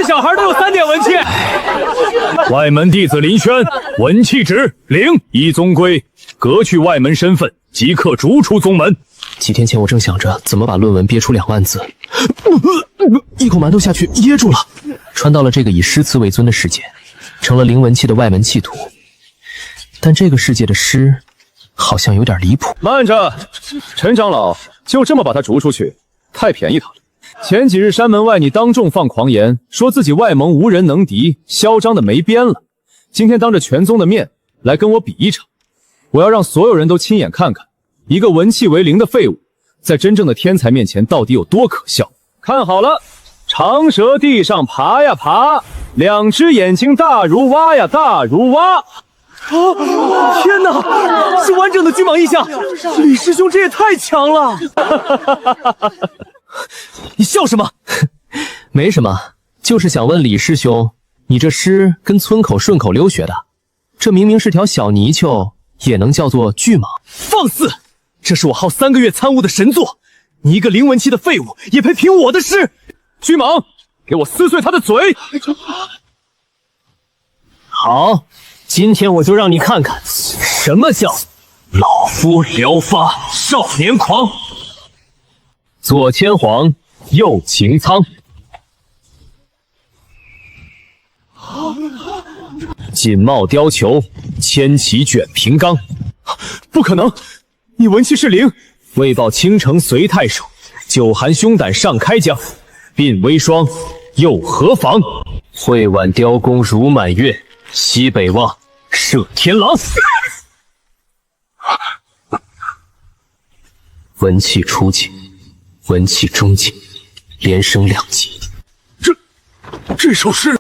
小孩都有3点文气。外门弟子林轩，文气值0，依宗规，革去外门身份，即刻逐出宗门。几天前我正想着怎么把论文憋出2万字，一口馒头下去噎住了。传到了这个以诗词为尊的世界，成了零文气的外门气徒。但这个世界的诗好像有点离谱。慢着，陈长老，就这么把他逐出去，太便宜他了。前几日山门外你当众放狂言，说自己外蒙无人能敌，嚣张的没边了。今天当着全宗的面来跟我比一场，我要让所有人都亲眼看看，一个文气为0的废物，在真正的天才面前到底有多可笑。看好了，长蛇地上爬呀爬，2只眼睛大如蛙呀大如蛙。天哪，是完整的巨蟒异象！李师兄这也太强了！你笑什么？没什么，就是想问李师兄，你这诗跟村口顺口溜学的？这明明是条小泥鳅，也能叫做巨蟒？放肆！这是我耗3个月参悟的神作，你一个0文气的废物，也配评我的诗？巨蟒，给我撕碎他的嘴！好，今天我就让你看看，什么叫老夫聊发少年狂。左牵黄，右擎苍，锦帽貂裘，千骑卷平冈。不可能，你文气是0。为报倾城随太守，久寒胸胆上开疆。鬓微霜，又何妨？会挽雕弓如满月，西北望，射天狼。文气初级，文气中级，连升2级。这首诗，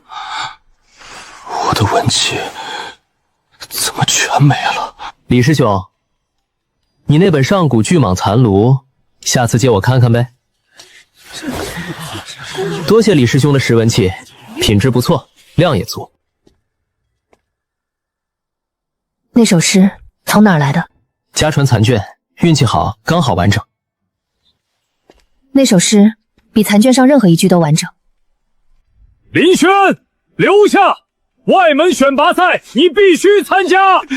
我的文气怎么全没了？李师兄，你那本上古巨蟒残炉，下次借我看看呗。多谢李师兄的识文气，品质不错，量也足。那首诗从哪儿来的？家传残卷，运气好，刚好完整。那首诗比残卷上任何一句都完整。林轩，留下！外门选拔赛，你必须参加。轩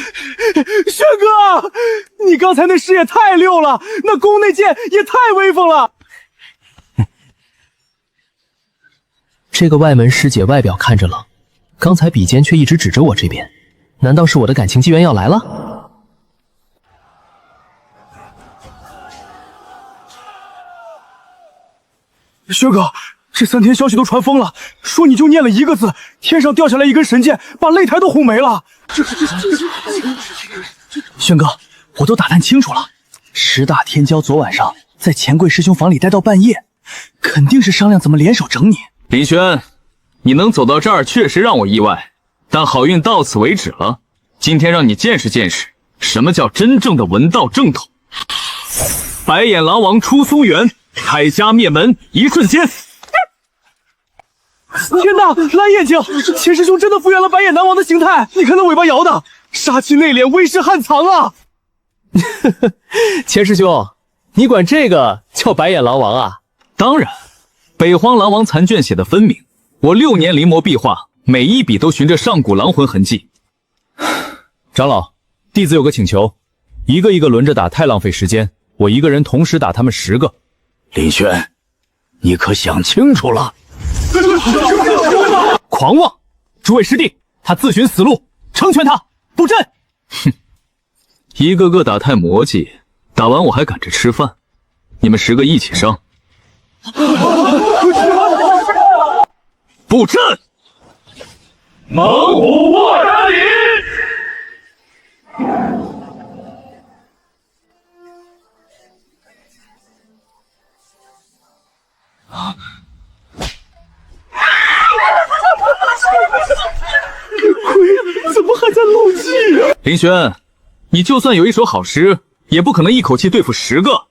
哥，你刚才那诗也太溜了，那弓那箭也太威风了。这个外门师姐外表看着冷，刚才笔尖却一直指着我这边，难道是我的感情机缘要来了？轩哥，这3天消息都传疯了，说你就念了1个字，天上掉下来一根神箭，把擂台都轰没了。轩哥，我都打探清楚了，10大天骄昨晚上在钱柜师兄房里待到半夜，肯定是商量怎么联手整你。林轩，你能走到这儿确实让我意外，但好运到此为止了。今天让你见识见识什么叫真正的文道正统。白眼狼王出松原，铠甲灭门，一瞬间。天哪，蓝眼睛！钱师兄真的复原了白眼狼王的形态，你看那尾巴摇的，杀气内敛，威势悍藏啊！钱师兄，你管这个叫白眼狼王啊？当然，北荒狼王残卷写的分明，我6年临摹壁画，每一笔都循着上古狼魂痕迹。长老，弟子有个请求，一个一个轮着打太浪费时间，我一个人同时打他们10个。林轩，你可想清楚了？狂妄！诸位师弟，他自寻死路，成全他，布阵！哼，一个个打太磨叽，打完我还赶着吃饭，你们10个一起上。布阵！猛虎卧山里。鬼怎么还在漏气啊？林轩，你就算有一手好诗，也不可能一口气对付10个。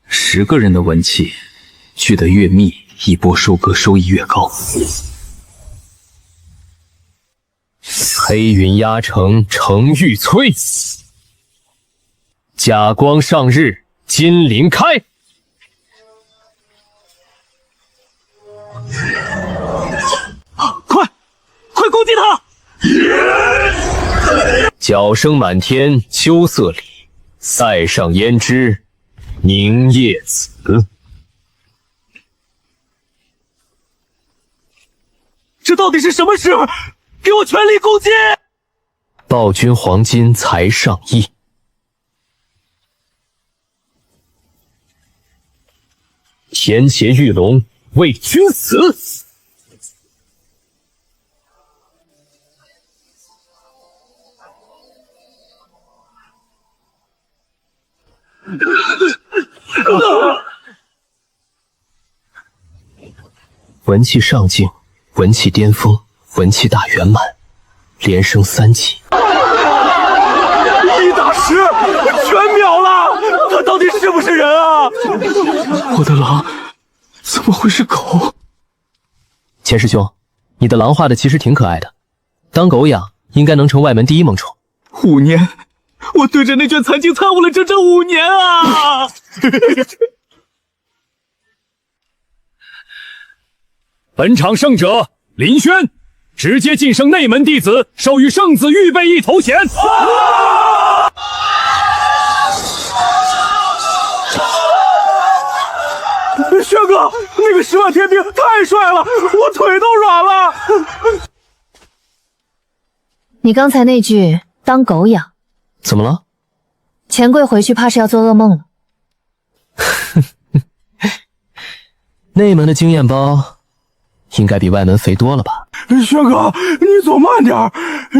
10个人的文气聚得越密，一波收割收益越高。黑云压城城欲摧，甲光上日金鳞开。击他！角声满天，秋色里，塞上胭脂，凝夜紫。这到底是什么事？给我全力攻击！暴君黄金才上亿。天邪玉龙为君死。文气上境，文气巅峰，文气大圆满，连升3级。1打10，全秒了！他到底是不是人啊？我的狼怎么会是狗？钱师兄，你的狼画的其实挺可爱的，当狗养应该能成外门第一萌宠。5年，我对着那卷残经参悟了整整5年啊！本场胜者林轩，直接晋升内门弟子，授予圣子预备役头衔。轩哥，那个10万天兵太帅了，我腿都软了。你刚才那句当狗养，怎么了？钱柜回去怕是要做噩梦了。内门的经验包应该比外门肥多了吧？轩哥，你走慢点，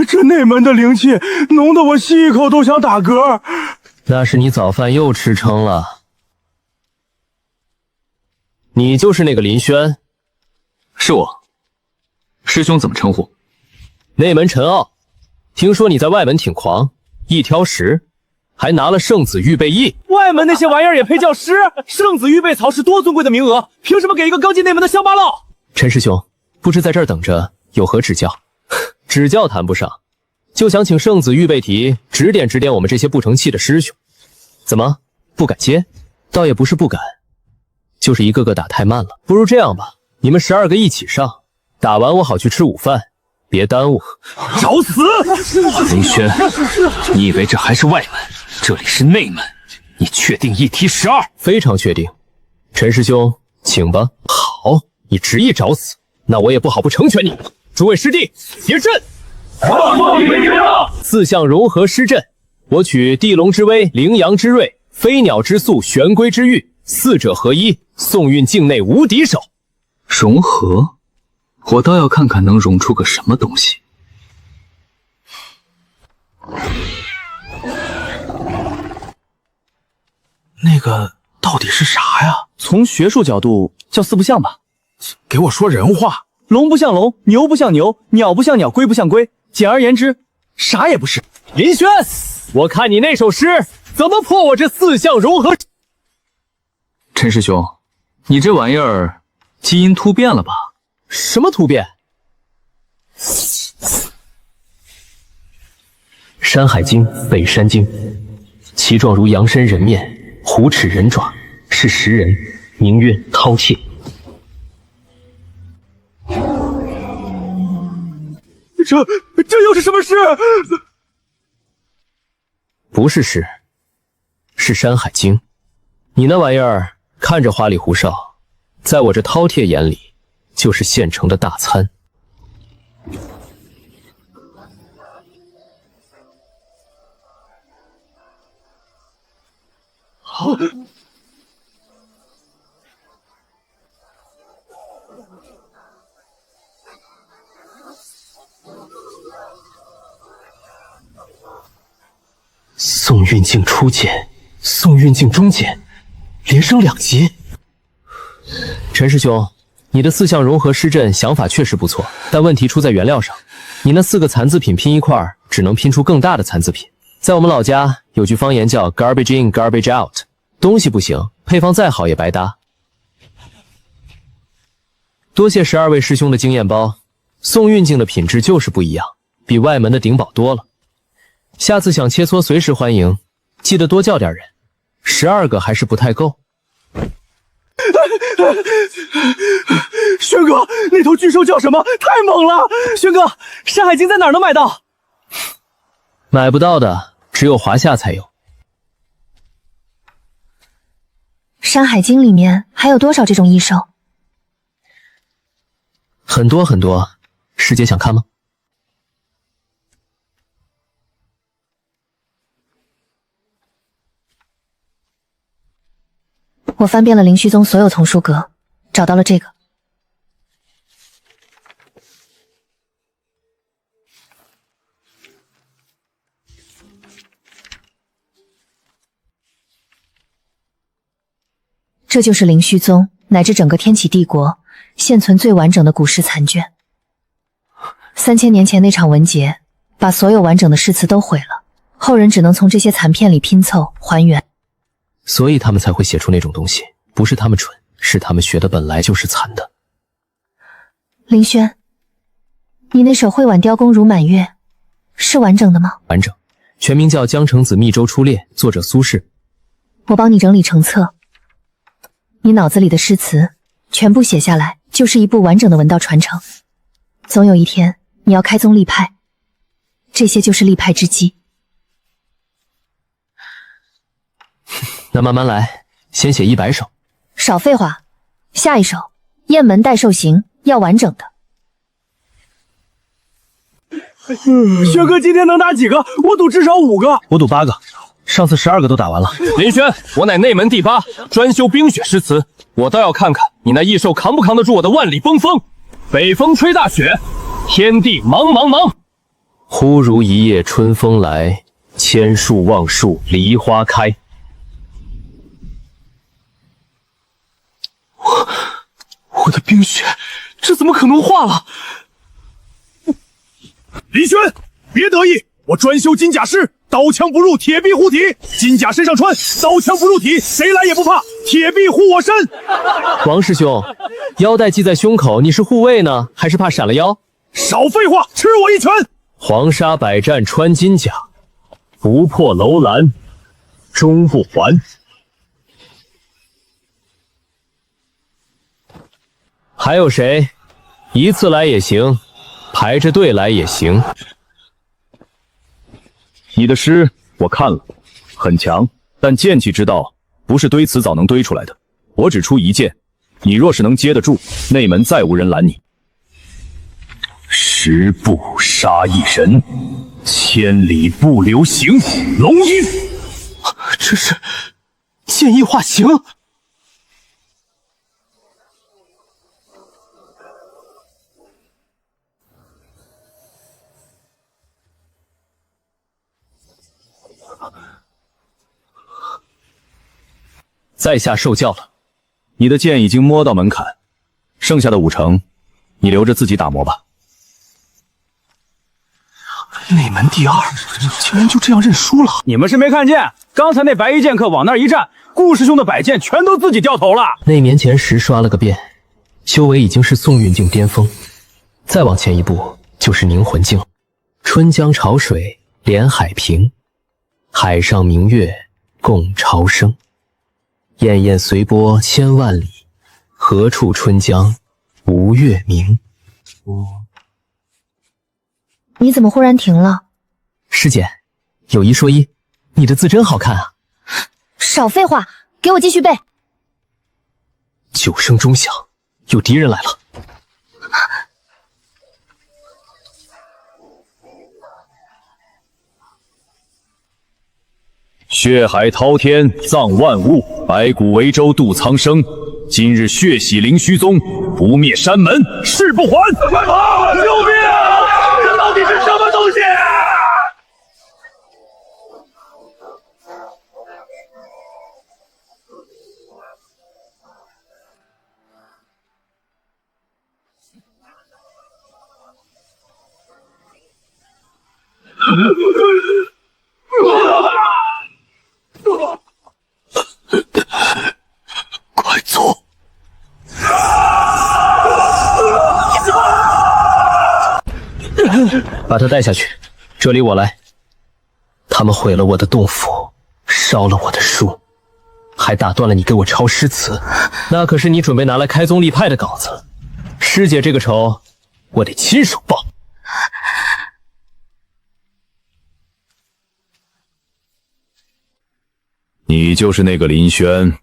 这内门的灵气浓得我吸一口都想打嗝。那是你早饭又吃撑了。你就是那个林轩？是我。师兄怎么称呼？内门陈傲。听说你在外门挺狂，一挑10，还拿了圣子预备役。外门那些玩意儿也配叫师？圣子预备槽是多尊贵的名额，凭什么给一个刚进内门的乡巴佬？陈师兄，不知在这儿等着有何指教？指教谈不上，就想请圣子预备题指点指点我们这些不成器的师兄。怎么不敢接？倒也不是不敢，就是一个个打太慢了。不如这样吧，你们12个一起上，打完我好去吃午饭，别耽误。找死！林轩，你以为这还是外门？这里是内门，你确定一提12？非常确定。陈师兄，请吧。好，你执意找死，那我也不好不成全你。诸位师弟，结阵！4项融合施阵，我取地龙之威、羚羊之锐、飞鸟之速、玄龟之玉，4者合一，宋韵境内无敌手。融合？我倒要看看能融出个什么东西。那个到底是啥呀？从学术角度叫4不像吧。给我说人话。龙不像龙，牛不像牛，鸟不像鸟，龟不像龟。简而言之，啥也不是。林轩，我看你那首诗怎么破我这4项融合。陈师兄，你这玩意儿基因突变了吧？什么突变？山海经、北山经，其状如羊身人面，虎齿人爪，是食人，名曰饕餮。这又是什么事？不是诗，是山海经。你那玩意儿看着花里胡哨，在我这饕餮眼里就是现成的大餐。好。宋韵境初见，宋韵境中见，连升2级。陈师兄，你的4项融合施阵想法确实不错，但问题出在原料上。你那4个残字品拼一块儿，只能拼出更大的残字品。在我们老家有句方言叫 garbage in garbage out， 东西不行，配方再好也白搭。多谢12位师兄的经验包，宋韵境的品质就是不一样，比外门的顶宝多了。下次想切磋随时欢迎，记得多叫点人，12个还是不太够。轩哥，那头巨兽叫什么？太猛了！轩哥，山海经在哪儿能买到？买不到的，只有华夏才有。山海经里面还有多少这种异兽？很多很多，师姐想看吗？我翻遍了灵虚宗所有丛书阁，找到了这个。这就是灵虚宗乃至整个天启帝国现存最完整的古诗残卷。3000年前那场文劫，把所有完整的诗词都毁了，后人只能从这些残片里拼凑还原。所以他们才会写出那种东西，不是他们蠢，是他们学的本来就是残的。林轩，你那首《会挽雕弓如满月》是完整的吗？完整，全名叫《江城子密州出猎》，作者苏轼。我帮你整理成册，你脑子里的诗词全部写下来，就是一部完整的文道传承。总有一天你要开宗立派，这些就是立派之基。那慢慢来，先写100首。少废话，下一首《雁门代寿行》要完整的。轩哥今天能打几个？我赌至少5个。我赌8个，上次12个都打完了。林轩，我乃内门第8，专修冰雪诗词，我倒要看看你那异兽扛不扛得住我的万里崩风。北风吹大雪，天地茫茫茫。忽如一夜春风来，千树万树梨花开。我的冰雪，这怎么可能化了？林轩，别得意，我专修金甲诗，刀枪不入，铁壁护体。金甲身上穿，刀枪不入体，谁来也不怕，铁壁护我身。王师兄，腰带系在胸口，你是护卫呢，还是怕闪了腰？少废话，吃我一拳！黄沙百战穿金甲，不破楼兰终不还。还有谁？一次来也行，排着队来也行。你的诗我看了，很强，但剑气之道不是堆词藻能堆出来的。我只出一剑，你若是能接得住，内门再无人拦你。10步杀一人，千里不留行。龙吟，这是剑意化形。在下受教了。你的剑已经摸到门槛，剩下的5成，你留着自己打磨吧。内门第2，竟然就这样认输了。你们是没看见，刚才那白衣剑客往那儿一站，顾师兄的摆剑全都自己掉头了。那年前时刷了个遍，修为已经是宋运境巅峰，再往前一步就是凝魂境。春江潮水连海平，海上明月共潮生。滟滟随波千万里，何处春江无月明。你怎么忽然停了？师姐，有一说一，你的字真好看啊。少废话，给我继续背。9声钟响，有敌人来了。血海滔天，葬万物；白骨为舟，渡苍生。今日血洗灵虚宗，不灭山门誓不还！啊！救命啊！这到底是什么东西？快走！把他带下去，这里我来。他们毁了我的洞府，烧了我的书，还打断了你给我抄诗词，那可是你准备拿来开宗立派的稿子。师姐这个仇，我得亲手报。你就是那个林轩。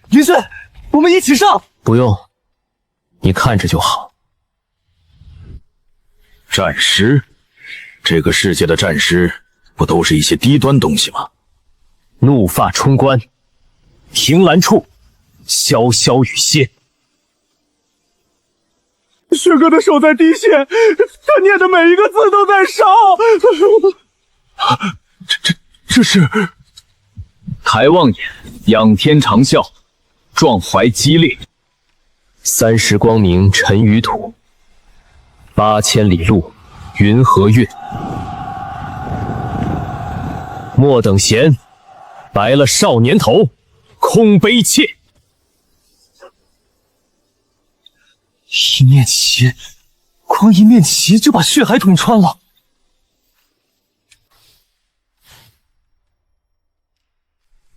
林轩，我们一起上。不用，你看着就好。战师，这个世界的战师不都是一些低端东西吗？怒发冲冠，凭栏处，潇潇雨歇。薛哥的手在滴血，他念的每一个字都在烧。这是抬望眼，仰天长啸，壮怀激烈。30光明沉于土，8000里路云和月。莫等闲，白了少年头，空悲切。一面旗，光一面旗就把血海捅穿了。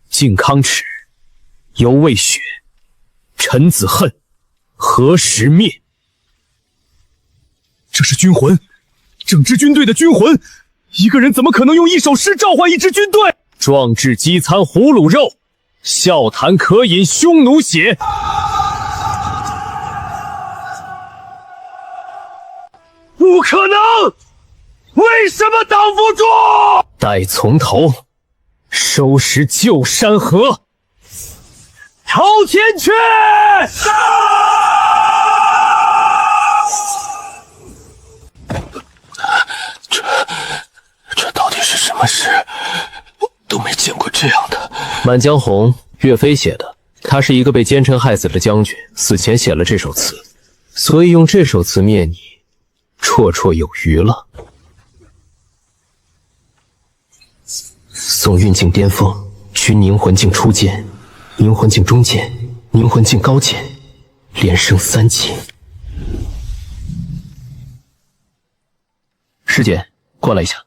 靖康耻，犹未雪，臣子恨，何时灭？这是军魂，整支军队的军魂。一个人怎么可能用一首诗召唤一支军队？壮志饥餐胡虏肉，笑谈渴饮匈奴血。不可能！为什么挡不住？待从头，收拾旧山河。朝前去！这到底是什么诗？我都没见过这样的。《满江红》，岳飞写的。他是一个被奸臣害死的将军，死前写了这首词，所以用这首词灭你，绰绰有余了。送运镜巅峰，取凝魂镜初见，凝魂镜中见，凝魂镜高见，连升3级。师姐，过来一下。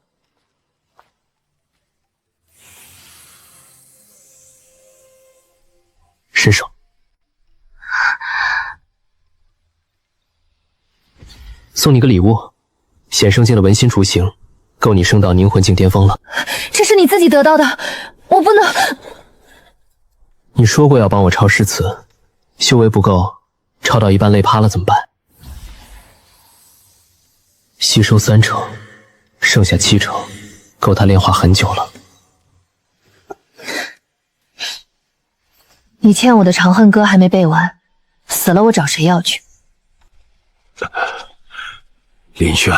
伸手。送你个礼物，显圣境的文心雏形，够你升到凝魂境巅峰了。这是你自己得到的，我不能。你说过要帮我抄诗词，修为不够，抄到一半累趴了怎么办？吸收3成，剩下7成，够他炼化很久了。你欠我的《长恨歌》还没背完，死了我找谁要去？林轩，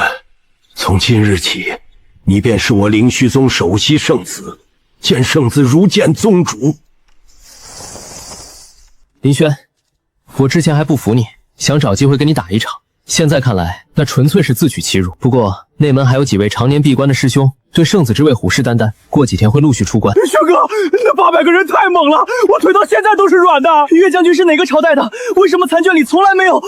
从今日起，你便是我灵虚宗首席圣子，见圣子如见宗主。林轩，我之前还不服你，想找机会跟你打一场，现在看来那纯粹是自取其辱。不过内门还有几位常年闭关的师兄，对圣子之位虎视眈眈，过几天会陆续出关。薛哥，那800个人太猛了，我腿到现在都是软的。岳将军是哪个朝代的？为什么残卷里从来没有？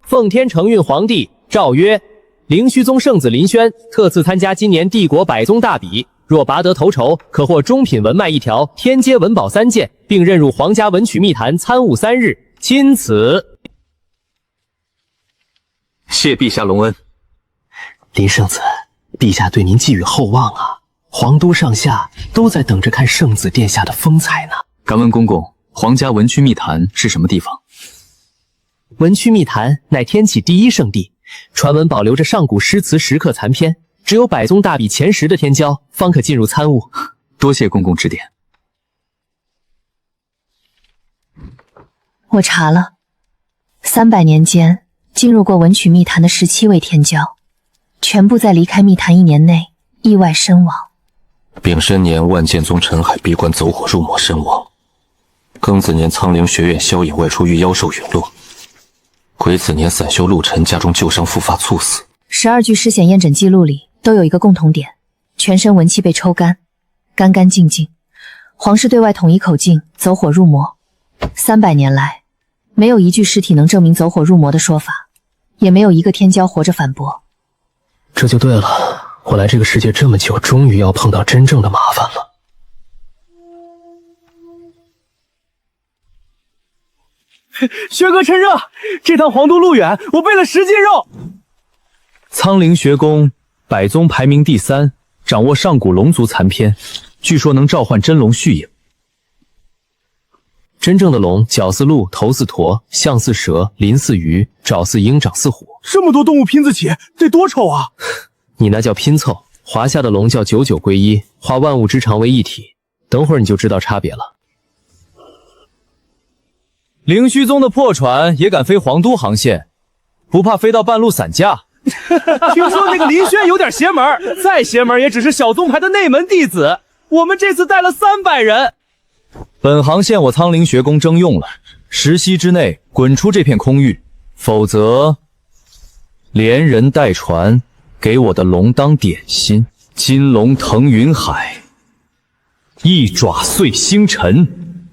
奉天承运皇帝诏曰：灵虚宗圣子林轩特赐参加今年帝国百宗大比，若拔得头筹，可获中品文脉1条、天阶文宝3件，并任入皇家文曲秘坛参悟3日。钦此。谢陛下隆恩。林圣子，陛下对您寄予厚望啊！皇都上下都在等着看圣子殿下的风采呢。敢问公公，皇家文曲秘坛是什么地方？文曲秘坛乃天启第1圣地，传闻保留着上古诗词石刻残篇，只有百宗大比前10的天骄方可进入参悟。多谢公公指点。我查了，300年间进入过文曲秘坛的17位天骄，全部在离开秘坛1年内意外身亡。丙申年，万剑宗陈海闭关走火入魔身亡；庚子年，苍灵学院萧衍外出遇妖兽陨落；癸子年，散修陆沉家中旧伤复发猝死。12具尸检验诊记录里都有一个共同点，全身文气被抽干，干干净净，皇室对外统一口径，走火入魔。300年来，没有一具尸体能证明走火入魔的说法，也没有一个天骄活着反驳。这就对了，我来这个世界这么久，终于要碰到真正的麻烦了。薛哥趁热，这趟皇都路远，我备了10斤肉。苍灵学宫百宗排名第3，掌握上古龙族残篇，据说能召唤真龙续影。真正的龙，脚似鹿，头似驼，象似蛇，鳞似鱼，爪似鹰，掌似虎。这么多动物拼自起，得多丑啊！你那叫拼凑，华夏的龙叫九九归一，化万物之长为一体。等会儿你就知道差别了。灵虚宗的破船也敢飞皇都航线，不怕飞到半路散架？听说那个林轩有点邪门，再邪门也只是小宗派的内门弟子。我们这次带了300人。本航线我苍灵学宫征用了，10息之内滚出这片空域，否则连人带船，给我的龙当点心。金龙腾云海，一爪碎星辰，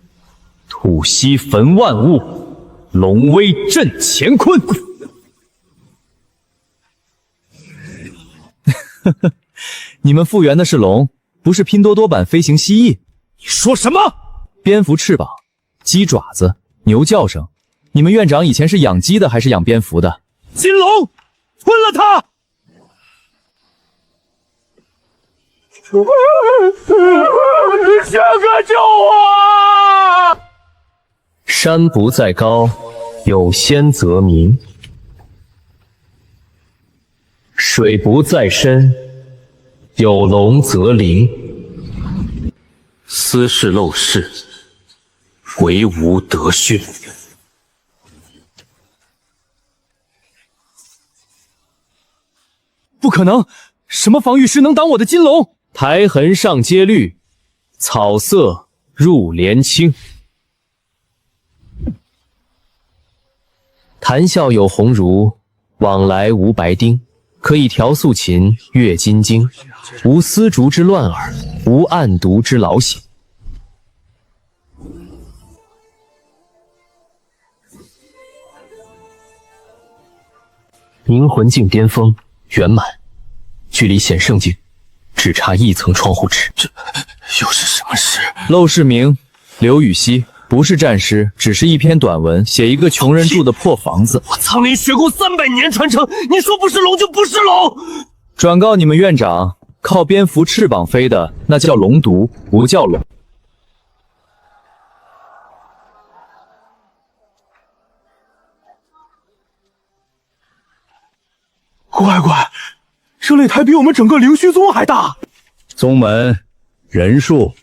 吐息焚万物，龙威震乾坤。你们复原的是龙，不是拼多多版飞行蜥蜴。你说什么？蝙蝠翅膀，鸡爪子，牛叫声。你们院长以前是养鸡的还是养蝙蝠的？金龙，吞了他！薛哥救我！山不在高，有仙则名；水不在深，有龙则灵。斯是陋室，惟吾德训。不可能，什么防御师能挡我的金龙？苔痕上阶绿，草色入帘青。谈笑有鸿儒，往来无白丁。可以调素琴，阅金经。无丝竹之乱耳，无案牍之劳心。凝魂境巅峰圆满，距离显圣境只差1层窗户纸。这又是什么事？陋室铭，刘禹锡，不是战诗，只是一篇短文，写一个穷人住的破房子。我苍林学宫300年传承，你说不是龙就不是龙。转告你们院长，靠蝙蝠翅膀飞的那叫龙毒，不叫龙。乖乖，这擂台比我们整个灵虚宗还大。宗门人数，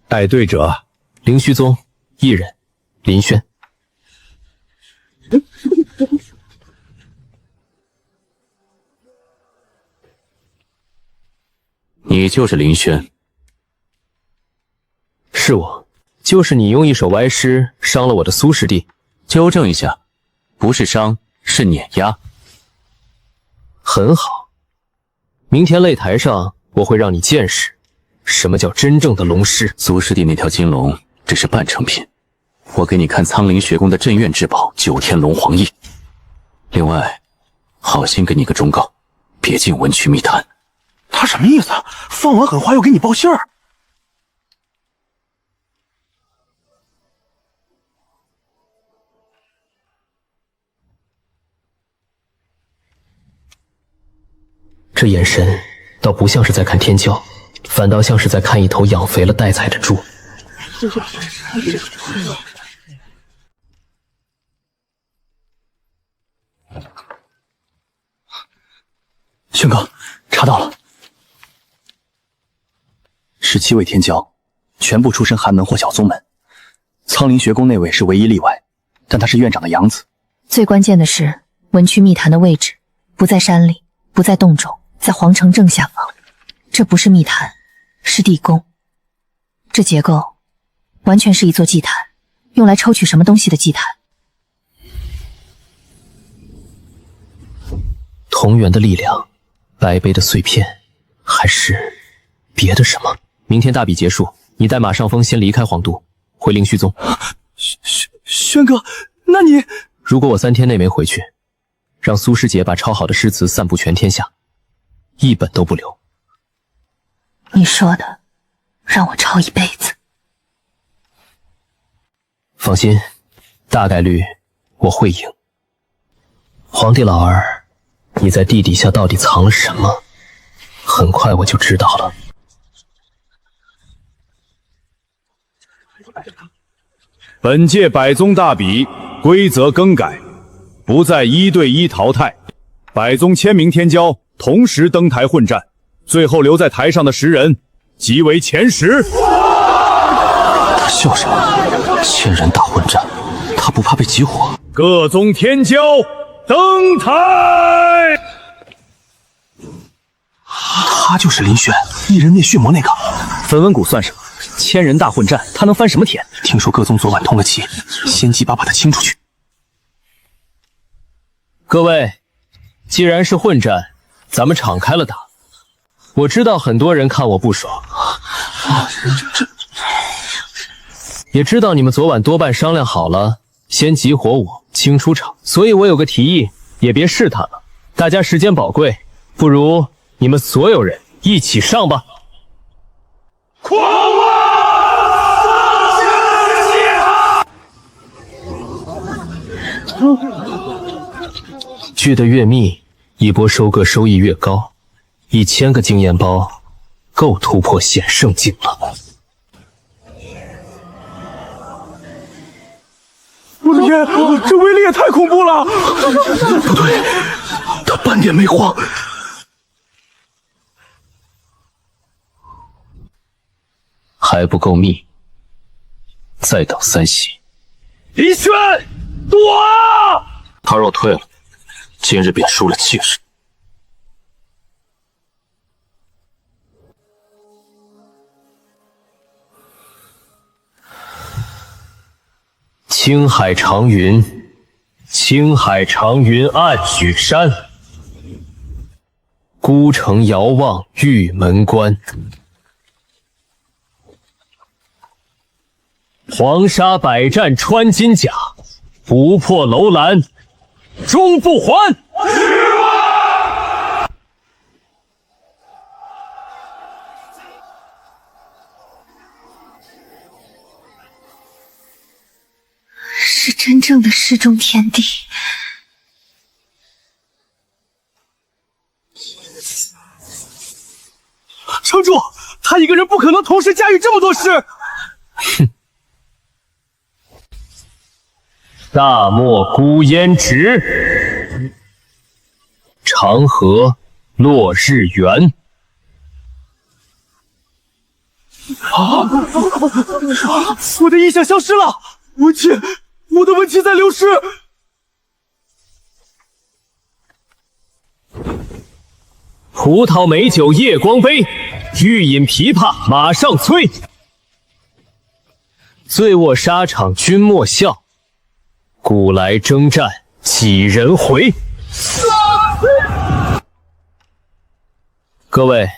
带队者灵虚宗1人，林轩。你就是林轩？是我，就是你用一手歪诗伤了我的苏师弟。纠正一下，不是伤，是碾压。很好，明天擂台上我会让你见识什么叫真正的龙师。苏师弟那条金龙只是半成品，我给你看苍灵学宫的镇院至宝9天龙皇翼。另外，好心给你个忠告，别进文曲密谈。他什么意思？放完狠话又给你报信儿？这眼神倒不像是在看天骄，反倒像是在看一头养肥了待宰的猪。轩哥，查到了，17位天骄，全部出身寒门或小宗门。苍灵学宫那位是唯一例外，但他是院长的养子。最关键的是，文曲密谈的位置不在山里，不在洞中，在皇城正下方。这不是密谈，是地宫。这结构完全是一座祭坛，用来抽取什么东西的祭坛。同源的力量，白杯的碎片，还是别的什么？明天大比结束，你带马上风先离开皇都，回灵虚宗。轩哥，那你……如果我3天内没回去，让苏师姐把抄好的诗词散布全天下，一本都不留。你说的，让我抄一辈子。放心，大概率我会赢。皇帝老儿，你在地底下到底藏了什么？很快我就知道了。本届百宗大比规则更改，不再1对1淘汰，百宗签名天骄同时登台混战，最后留在台上的10人即为前10。他笑什么？千人大混战，他不怕被集火？各宗天骄登台。他就是林轩，一人灭血魔那个。分文谷算什么？千人大混战，他能翻什么天？听说各宗昨晚通了气，先几把他清出去。各位，既然是混战，咱们敞开了打。我知道很多人看我不爽，也知道你们昨晚多半商量好了，先集火我，清出场。所以我有个提议，也别试探了，大家时间宝贵，不如你们所有人一起上吧。狂妄！聚得越密，一波收割收益越高，1000个经验包够突破显圣境了。我的天，这威力也太恐怖了！不对，他半点没慌。还不够密，再等3息。林轩，躲啊！他若退了，今日便输了气势。青海长云，青海长云暗雪山，孤城遥望玉门关。黄沙百战穿金甲，不破楼兰终不还。是真正的世中天地。城主，他一个人不可能同时驾驭这么多诗。哼。大漠孤烟直，长河落日圆。我的印象消失了，文气，我的文气在流失。葡萄美酒夜光杯，欲饮琵琶马上催。醉卧沙场君莫笑，古来征战几人回。各位，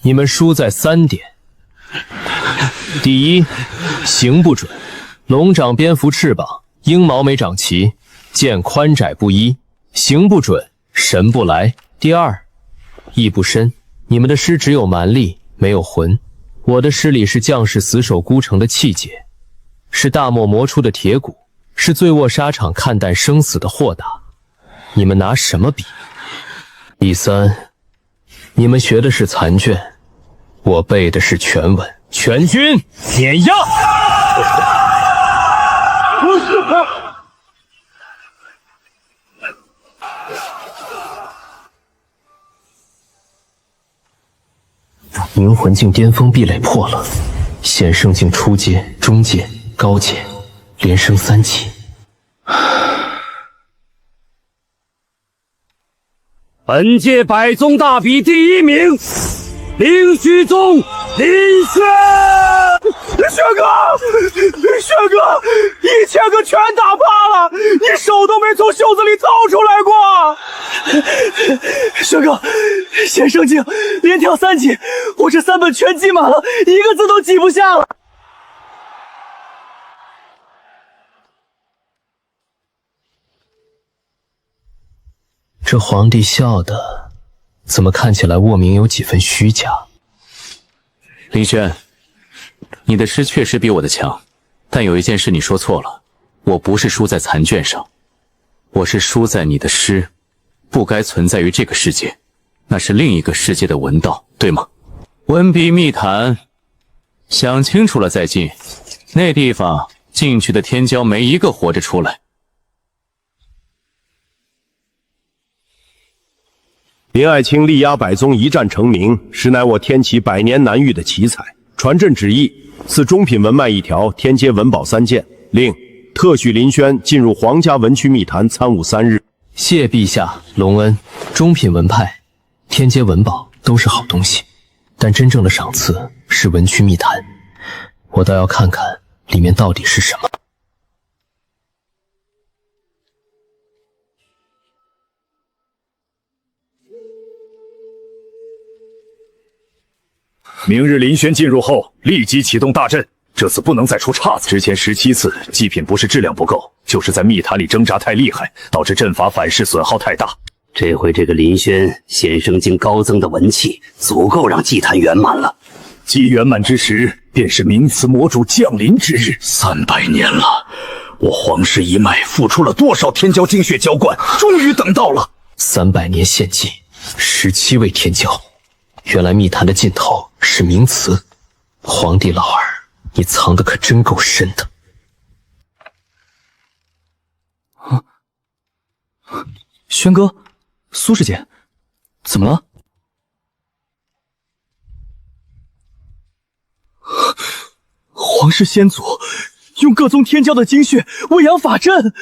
你们输在3点。第一，形不准，龙长蝙蝠翅膀，鹰毛没长齐，剑宽窄不一，形不准，神不来。第二，意不深，你们的诗只有蛮力，没有魂。我的诗里是将士死守孤城的气节，是大漠磨出的铁骨，是醉卧沙场看淡生死的豁达。你们拿什么比？第三，你们学的是残卷，我背的是全文。全军碾压！灵魂境巅峰壁垒破了，显圣境初阶、中阶、高阶，连升3级。本届百宗大比第1名，灵虚宗林轩。轩哥，1000个全打趴了，你手都没从袖子里掏出来过。轩哥，先生劲，连跳3级，我这3本全记满了，一个字都记不下了。这皇帝笑的，怎么看起来莫名有几分虚假？林轩，你的诗确实比我的强，但有一件事你说错了，我不是输在残卷上，我是输在你的诗不该存在于这个世界，那是另一个世界的文道，对吗？文笔密谈，想清楚了再进，那地方进去的天骄没一个活着出来。林爱卿力压百宗一战成名，实乃我天启100年难遇的奇才。传朕旨意，赐中品文脉1条，天阶文宝3件。另特许林轩进入皇家文曲密谈参悟3日。谢陛下隆恩。中品文派、天阶文宝都是好东西，但真正的赏赐是文曲密谈，我倒要看看里面到底是什么。明日林轩进入后，立即启动大阵。这次不能再出岔子。之前17次祭品不是质量不够，就是在密谈里挣扎太厉害，导致阵法反噬损耗太大。这回这个林轩显生经高增的文气，足够让祭坛圆满了。祭圆满之时，便是冥瓷魔主降临之日。300年了，我皇室一脉付出了多少天骄精血浇灌，终于等到了。300年献祭，17位天骄。原来密谈的尽头是冥瓷，皇帝老儿，你藏的可真够深的。轩哥，苏师姐，怎么了？皇室先祖用各宗天骄的精血喂养法阵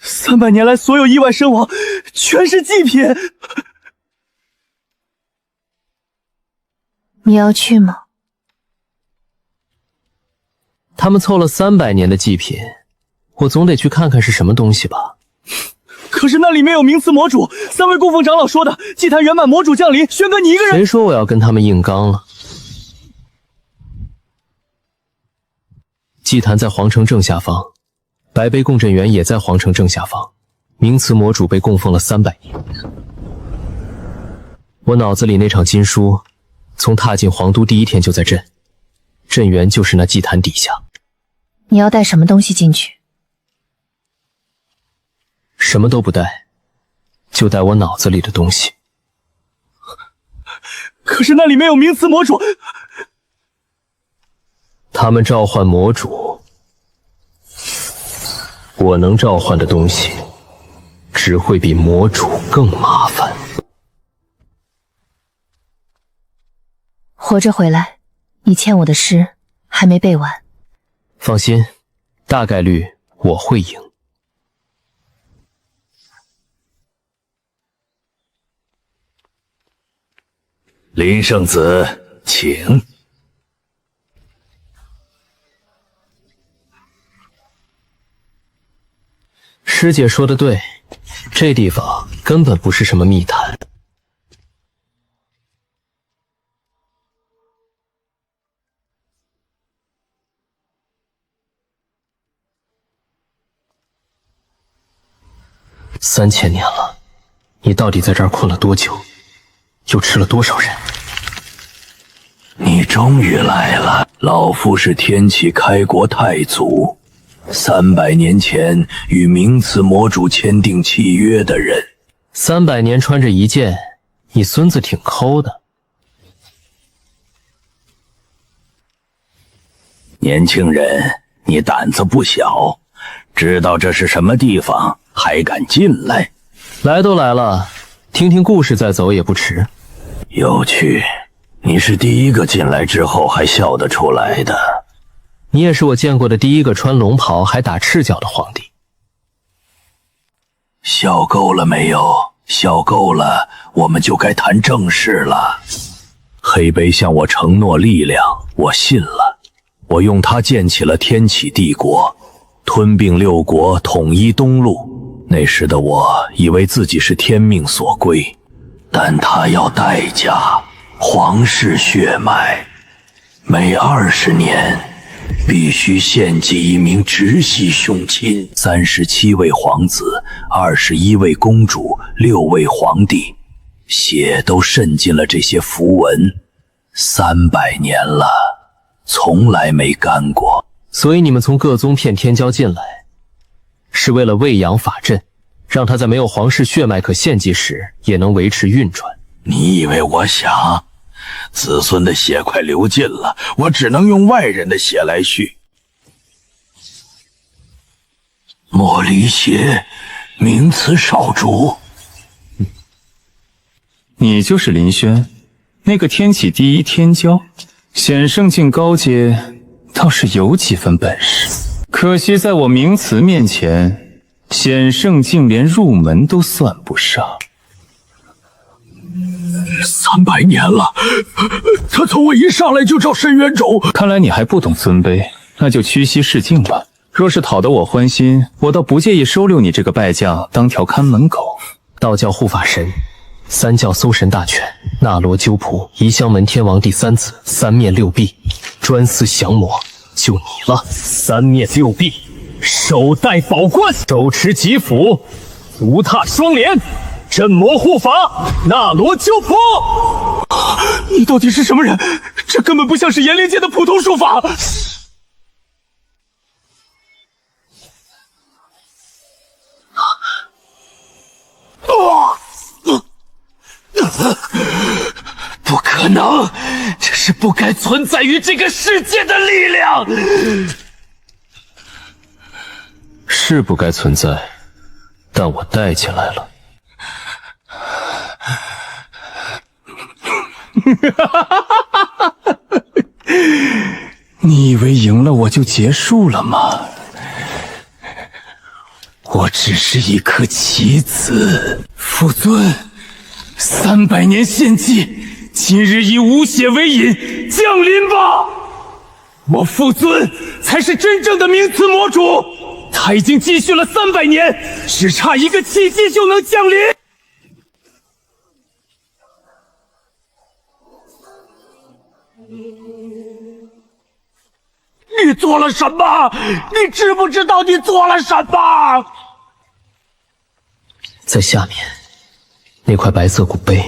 ，300年来所有意外身亡全是祭品。你要去吗？他们凑了300年的祭品，我总得去看看是什么东西吧。可是那里面有冥瓷魔主，3位供奉长老说的祭坛圆满魔主降临，轩哥你一个人。谁说我要跟他们硬刚了？祭坛在皇城正下方，白碑供镇园也在皇城正下方，冥瓷魔主被供奉了300年。我脑子里那场经书，从踏进皇都第一天就在震，镇园就是那祭坛底下。你要带什么东西进去？什么都不带，就带我脑子里的东西。可是那里面有冥瓷魔主。他们召唤魔主，我能召唤的东西只会比魔主更麻烦。活着回来，你欠我的诗还没背完。放心，大概率我会赢。林圣子，请。师姐说的对，这地方根本不是什么密谈。3000年了，你到底在这儿困了多久？又吃了多少人？你终于来了，老夫是天启开国太祖，300年前与冥瓷魔主签订契约的人。300年穿着一件，你孙子挺抠的。年轻人，你胆子不小，知道这是什么地方，还敢进来？来都来了，听听故事再走也不迟。有趣，你是第一个进来之后还笑得出来的。你也是我见过的第一个穿龙袍还打赤脚的皇帝。笑够了没有？笑够了，我们就该谈正事了。黑碑向我承诺力量，我信了。我用它建起了天启帝国，吞并6国，统一东路。那时的我以为自己是天命所归，但他要代价，皇室血脉，每20年必须献祭一名直系兄亲，37位皇子，21位公主，6位皇帝，血都渗进了这些符文，300年了，从来没干过。所以你们从各宗骗天骄进来，是为了喂养法阵，让他在没有皇室血脉可献祭时也能维持运转。你以为我想？子孙的血快流尽了，我只能用外人的血来续。莫离邪，名词少主。你就是林轩，那个天启第一天骄，显圣境高阶倒是有几分本事，可惜在我名词面前，显圣境连入门都算不上。300年了，他从我一上来就召深渊种。看来你还不懂尊卑，那就屈膝示敬吧。若是讨得我欢心，我倒不介意收留你这个败将当条看门狗。道教护法神，3教搜神大全，那罗鸠仆，移香门天王第3子，3面6臂，专司降魔，就你了。3面6臂，手戴宝冠，手持戟斧，足踏双莲，镇魔护法，那罗鸠仆。你到底是什么人？这根本不像是炎灵界的普通术法。不可能，这是不该存在于这个世界的力量。是不该存在，但我带进来了。你以为赢了我就结束了吗？我只是一颗棋子。父尊，300年献祭，今日以无血为引，降临吧！我父尊才是真正的名词魔主，他已经积蓄了300年，只差一个契机就能降临。你做了什么？你知不知道你做了什么？在下面那块白色骨碑，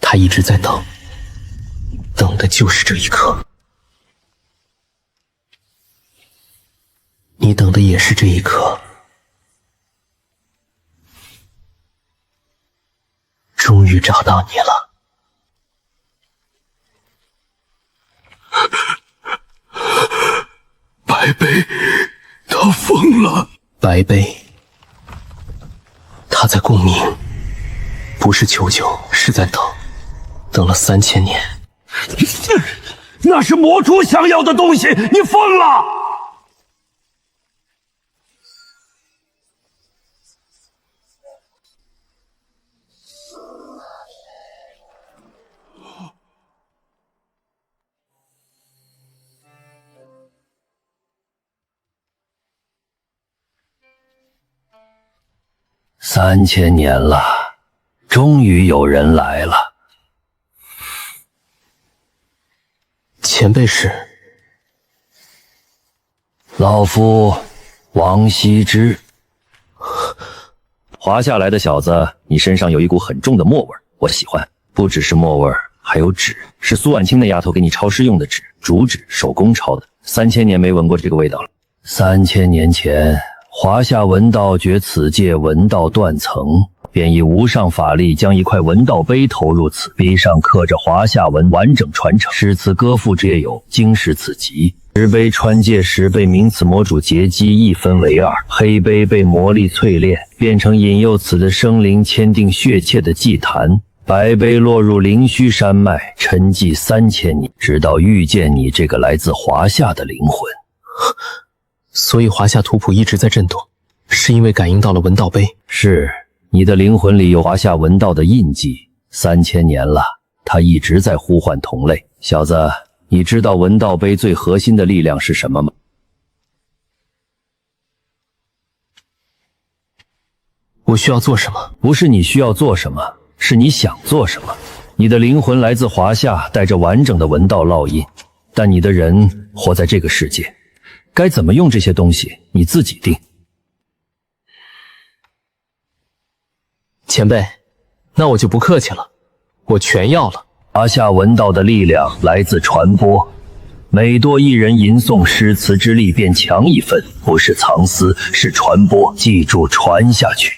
他一直在等，等的就是这一刻。你等的也是这一刻。终于找到你了。白杯，他疯了。白杯，他在共鸣，不是求救，是在等，等了3000年。那是魔主想要的东西，你疯了！3000年了，终于有人来了。前辈是？老夫王羲之。华夏来的小子，你身上有一股很重的墨味，我喜欢。不只是墨味，还有纸，是苏婉清那丫头给你抄诗用的纸，竹纸，手工抄的。3000年没闻过这个味道了。3000年前，华夏文道觉此界文道断层，便以无上法力将一块文道碑投入此，碑上刻着华夏文完整传承，诗词歌赋之也有，经史此集。石碑穿界时被名词魔主劫机一分为二，黑碑被魔力淬炼，变成引诱此的生灵签订血切的祭坛。白碑落入灵虚山脉，沉寂3000年，直到遇见你这个来自华夏的灵魂。所以华夏图谱一直在震动，是因为感应到了文道碑。是，你的灵魂里有华夏文道的印记，3000年了，它一直在呼唤同类。小子，你知道文道碑最核心的力量是什么吗？我需要做什么？不是你需要做什么，是你想做什么。你的灵魂来自华夏，带着完整的文道烙印，但你的人活在这个世界，该怎么用这些东西，你自己定。前辈，那我就不客气了，我全要了。华夏文道的力量来自传播，每多一人吟诵诗词之力便强一分，不是藏私，是传播。记住，传下去。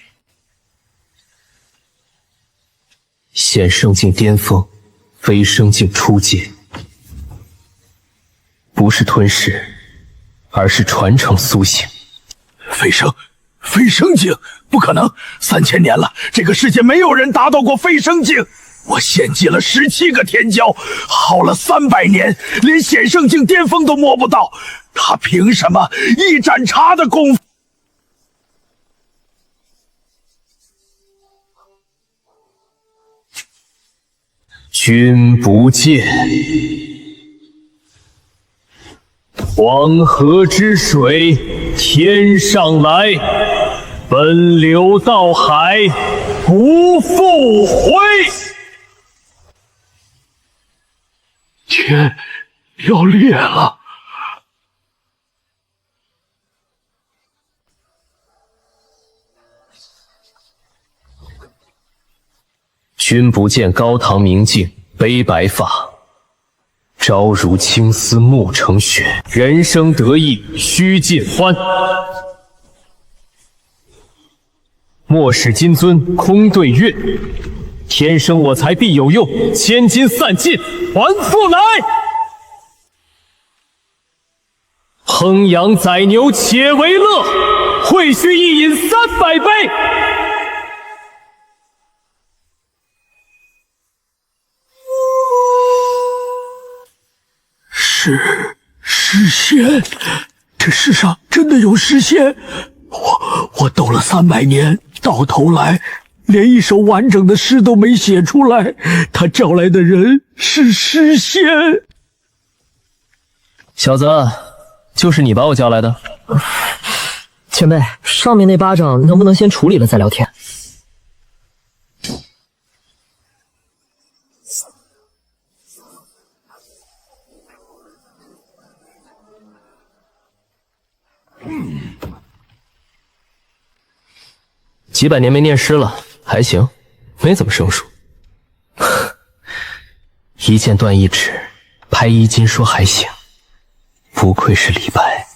显圣境巅峰，飞升境初阶，不是吞噬，而是传承苏醒。飞升境不可能，3000年了，这个世界没有人达到过飞升境。我献祭了17个天骄，耗了300年，连显圣境巅峰都摸不到，他凭什么一盏茶的功夫？君不见，黄河之水天上来，奔流到海不复回。天要裂了！君不见高堂明镜悲白发，朝如青丝暮成雪。人生得意须尽欢，莫使金樽空对月。天生我材必有用，千金散尽还复来。烹羊宰牛且为乐，会须一饮300杯。诗仙，这世上真的有诗仙？我斗了300年，到头来连一首完整的诗都没写出来。他招来的人是诗仙。小子，就是你把我叫来的？前辈，上面那巴掌能不能先处理了再聊天？几百年没念诗了，还行，没怎么生疏。一剑断一指，拍衣襟说还行，不愧是李白。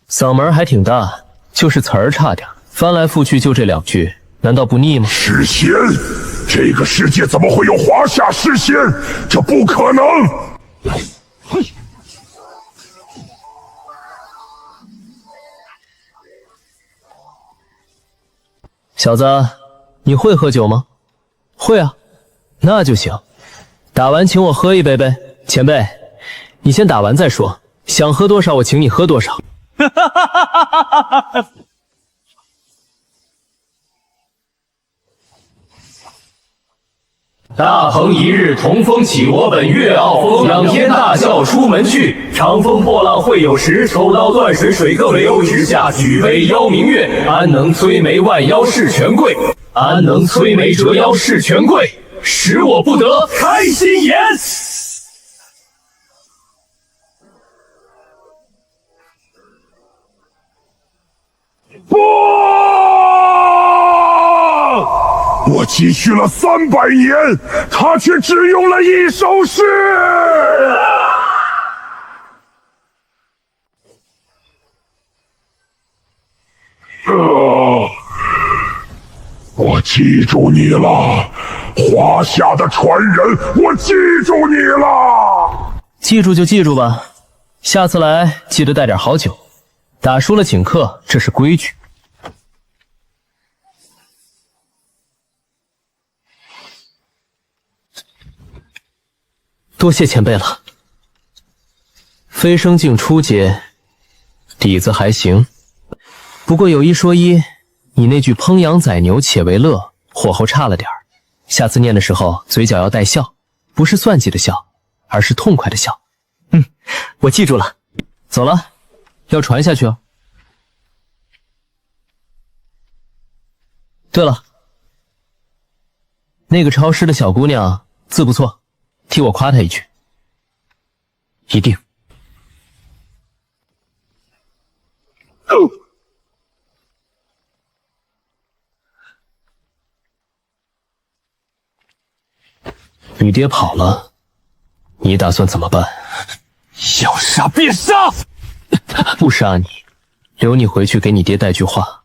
嗓门还挺大，就是词儿差点，翻来覆去就这2句，难道不腻吗？诗仙，这个世界怎么会有华夏诗仙？这不可能！小子，你会喝酒吗？会啊，那就行。打完请我喝一杯呗。前辈，你先打完再说，想喝多少我请你喝多少。大鹏一日同风起，我本月傲风。仰天大笑出门去，长风破浪会有时。抽刀断水水更流，直下举杯邀明月。安能摧眉万妖事权贵？安能摧眉折腰事权贵？使我不得开心颜。不！我积蓄了300年，他却只用了1首诗。我记住你了，华夏的传人，我记住你了。记住就记住吧，下次来记得带点好酒，打输了请客，这是规矩。多谢前辈了。飞升境初阶，底子还行，不过有一说一，你那句烹羊宰牛且为乐，火候差了点儿。下次念的时候嘴角要带笑，不是算计的笑，而是痛快的笑。我记住了。走了，要传下去哦。对了，那个抄诗的小姑娘字不错，替我夸她一句。一定。你爹跑了，你打算怎么办？要杀便杀！不杀你，留你回去给你爹带句话：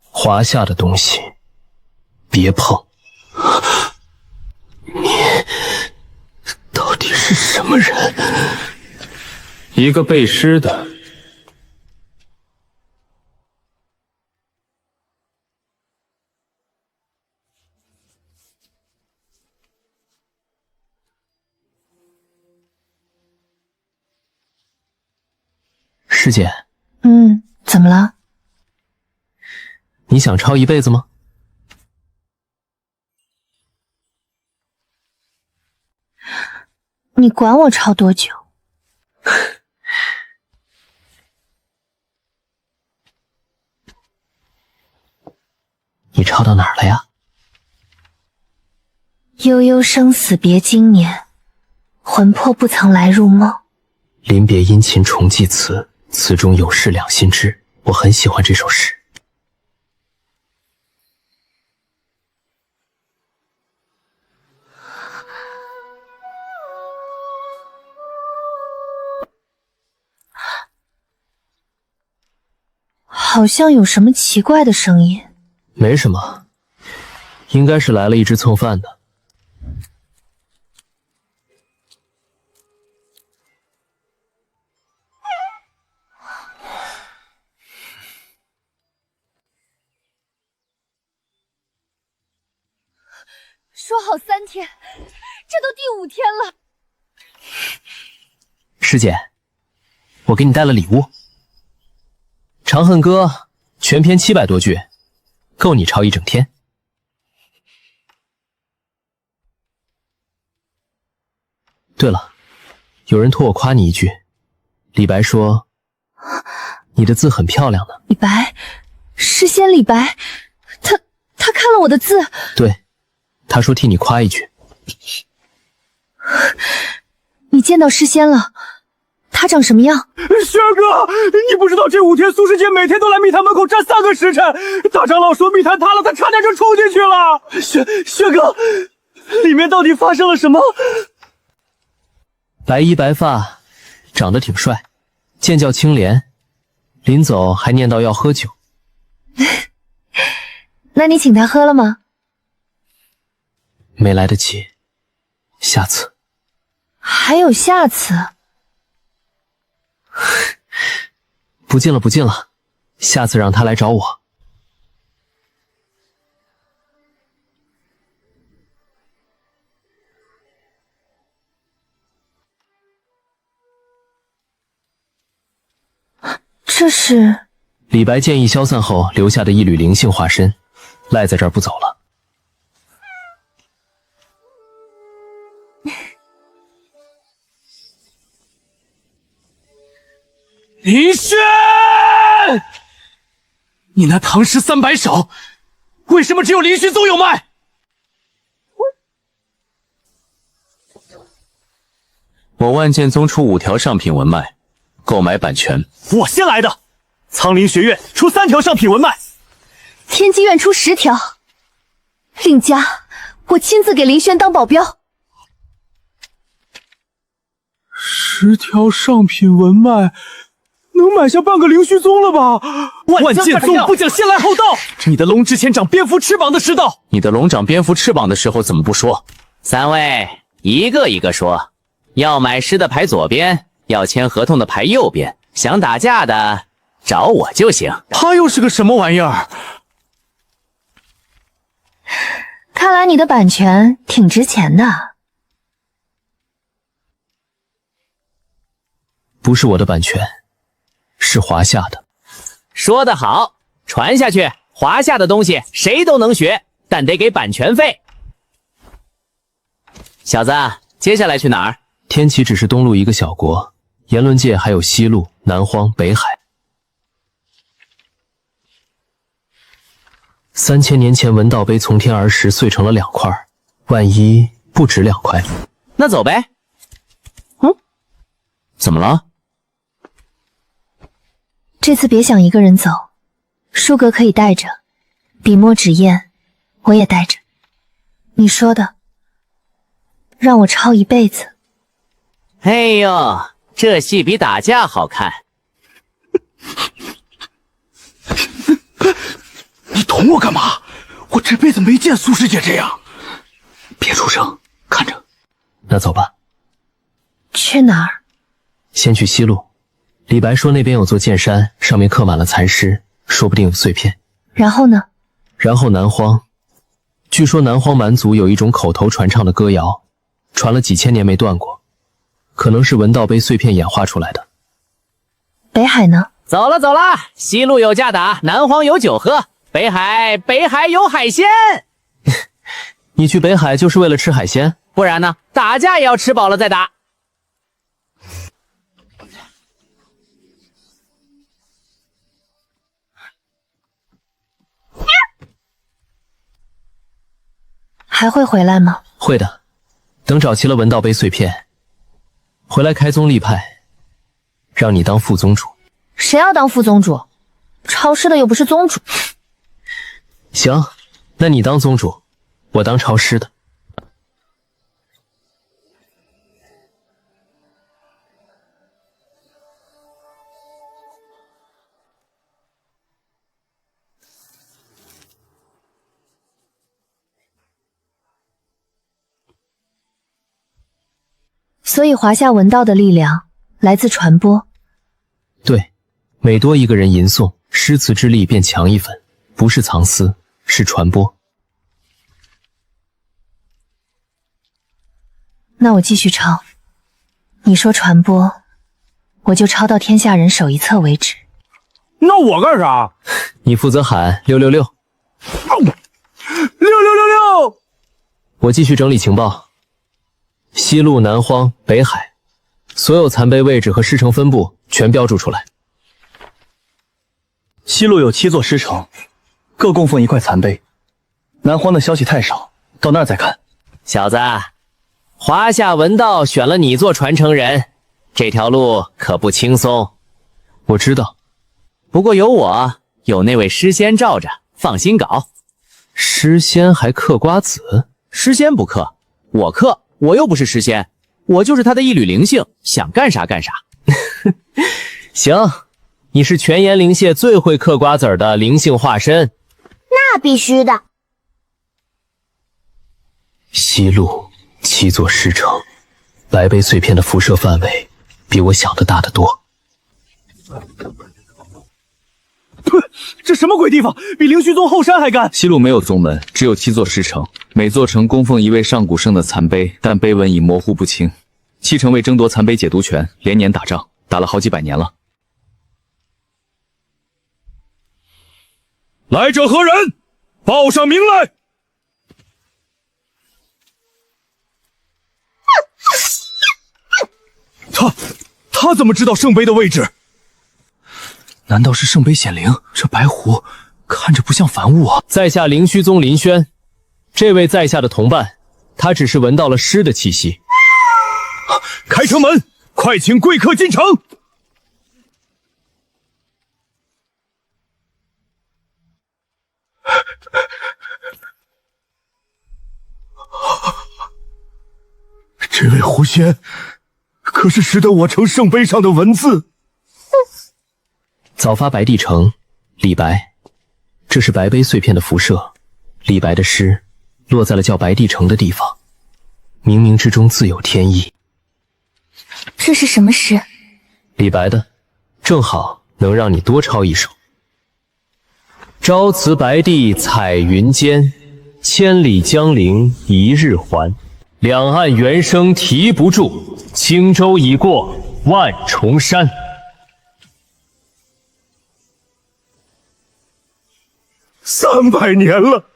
华夏的东西别碰。你到底是什么人？一个背诗的。师姐，怎么了？你想抄一辈子吗？你管我抄多久？你抄到哪儿了呀？悠悠生死别经年，魂魄不曾来入梦。临别殷勤重寄词，词中有事两心知。我很喜欢这首诗。好像有什么奇怪的声音。没什么，应该是来了一只蹭饭的。说好3天，这都第5天了。师姐，我给你带了礼物，《长恨歌》全篇700多句，够你抄一整天。对了，有人托我夸你一句，李白说你的字很漂亮呢。李白，诗仙李白，他看了我的字。对，他说替你夸一句。你见到诗仙了？他长什么样？轩哥，你不知道这5天苏世杰每天都来密坛门口站3个时辰，大长老说密坛塌了，他差点就冲进去了。轩哥，里面到底发生了什么？白衣白发，长得挺帅，剑教清廉，临走还念叨要喝酒。那你请他喝了吗？没来得及，下次。还有下次？不进了，不进了，下次让他来找我。这是李白剑意消散后留下的一缕灵性化身，赖在这儿不走了。林轩，你那唐诗300首，为什么只有林虚宗有卖？我万剑宗出5条上品文脉，购买版权。我先来的，苍林学院出3条上品文脉，天机院出10条，另加我亲自给林轩当保镖。10条上品文脉。能买下半个灵虚宗了吧？万剑宗不讲先来后到，你的龙之前长蝙蝠翅膀的时道。你的龙长蝙蝠翅膀的时候怎么不说？3位一个一个说，要买诗的排左边，要签合同的排右边，想打架的找我就行。他又是个什么玩意儿？看来你的版权挺值钱的。不是我的版权，是华夏的。说得好，传下去，华夏的东西谁都能学，但得给版权费。小子，接下来去哪儿？天启只是东路一个小国，言论界还有西路、南荒、北海。3000年前文道碑从天而石，碎成了2块，万一不止2块。那走呗。怎么了？这次别想一个人走，舒格可以带着，笔墨纸砚我也带着。你说的，让我抄一辈子。哎呦，这戏比打架好看。你捅我干嘛？我这辈子没见苏师姐这样。别出声，看着。那走吧。去哪儿？先去西路。李白说那边有座剑山，上面刻满了残尸，说不定有碎片。然后呢？然后南荒。据说南荒蛮族有一种口头传唱的歌谣，传了几千年没断过，可能是文道碑碎片演化出来的。北海呢？走了走了，西路有架打，南荒有酒喝，北海有海鲜。你去北海就是为了吃海鲜？不然呢？打架也要吃饱了再打。还会回来吗？会的，等找齐了文道碑碎片，回来开宗立派，让你当副宗主。谁要当副宗主？抄诗的又不是宗主。行，那你当宗主，我当抄诗的。所以华夏文道的力量来自传播。对，每多一个人吟诵，诗词之力便强一分，不是藏私，是传播。那我继续抄。你说传播，我就抄到天下人手一册为止。那我干啥？你负责喊666。66666！我继续整理情报。西路、南荒、北海，所有残碑位置和师承分布全标注出来。西路有7座师承，各供奉1块残碑。南荒的消息太少，到那儿再看。小子，华夏文道选了你做传承人，这条路可不轻松。我知道，不过有我，有那位诗仙罩着，放心搞。诗仙还嗑瓜子？诗仙不嗑，我嗑。我又不是诗仙，我就是他的一缕灵性，想干啥干啥。行，你是全岩灵蟹最会嗑瓜子的灵性化身。那必须的。西路7座师承，白碑碎片的辐射范围比我想的大得多。这什么鬼地方？比灵虚宗后山还干！西路没有宗门，只有7座师承，每座城供奉一位上古圣的残碑，但碑文已模糊不清。7城为争夺残碑解读权，连年打仗，打了好几百年了。来者何人？报上名来！他怎么知道圣碑的位置？难道是圣杯显灵？这白狐看着不像凡物啊！在下灵虚宗林轩，这位在下的同伴，他只是闻到了诗的气息。开城门，快请贵客进城！这位狐仙，可是识得我城圣碑上的文字？早发白帝城，李白，这是白碑碎片的辐射。李白的诗落在了叫白帝城的地方，冥冥之中自有天意。这是什么诗？李白的，正好能让你多抄一首。朝辞白帝彩云间，千里江陵一日还。两岸猿声啼不住，轻舟已过万重山。300年了，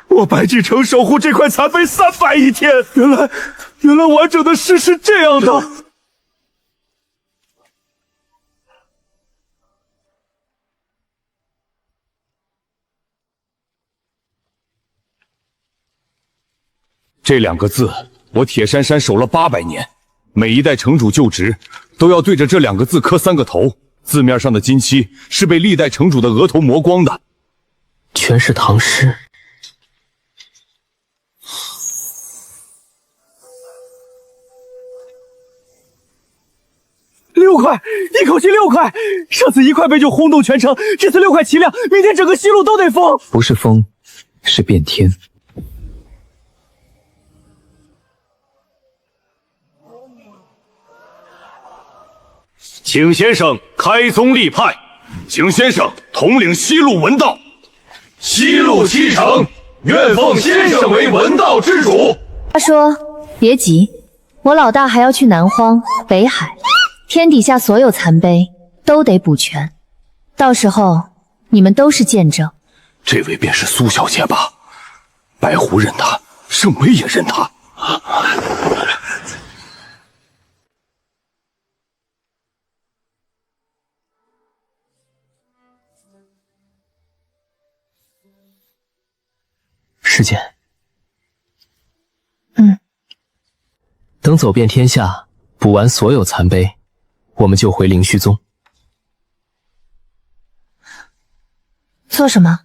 我白帝城守护这块残碑301天。原来完整的诗是这样的。这2个字，我铁珊珊守了800年，每一代城主就职都要对着这2个字磕3个头。字面上的金漆是被历代城主的额头磨光的，全是唐诗。6块，一口气6块！上次1块杯就轰动全城，这次6块齐亮，明天整个西路都得封。不是封，是变天。请先生开宗立派，请先生统领西路文道。西路7城，愿奉先生为文道之主。他说：“别急，我老大还要去南荒、北海，天底下所有残碑都得补全，到时候你们都是见证。”这位便是苏小姐吧？白狐认她，盛威也认她。师姐，等走遍天下，补完所有残碑，我们就回灵虚宗。做什么？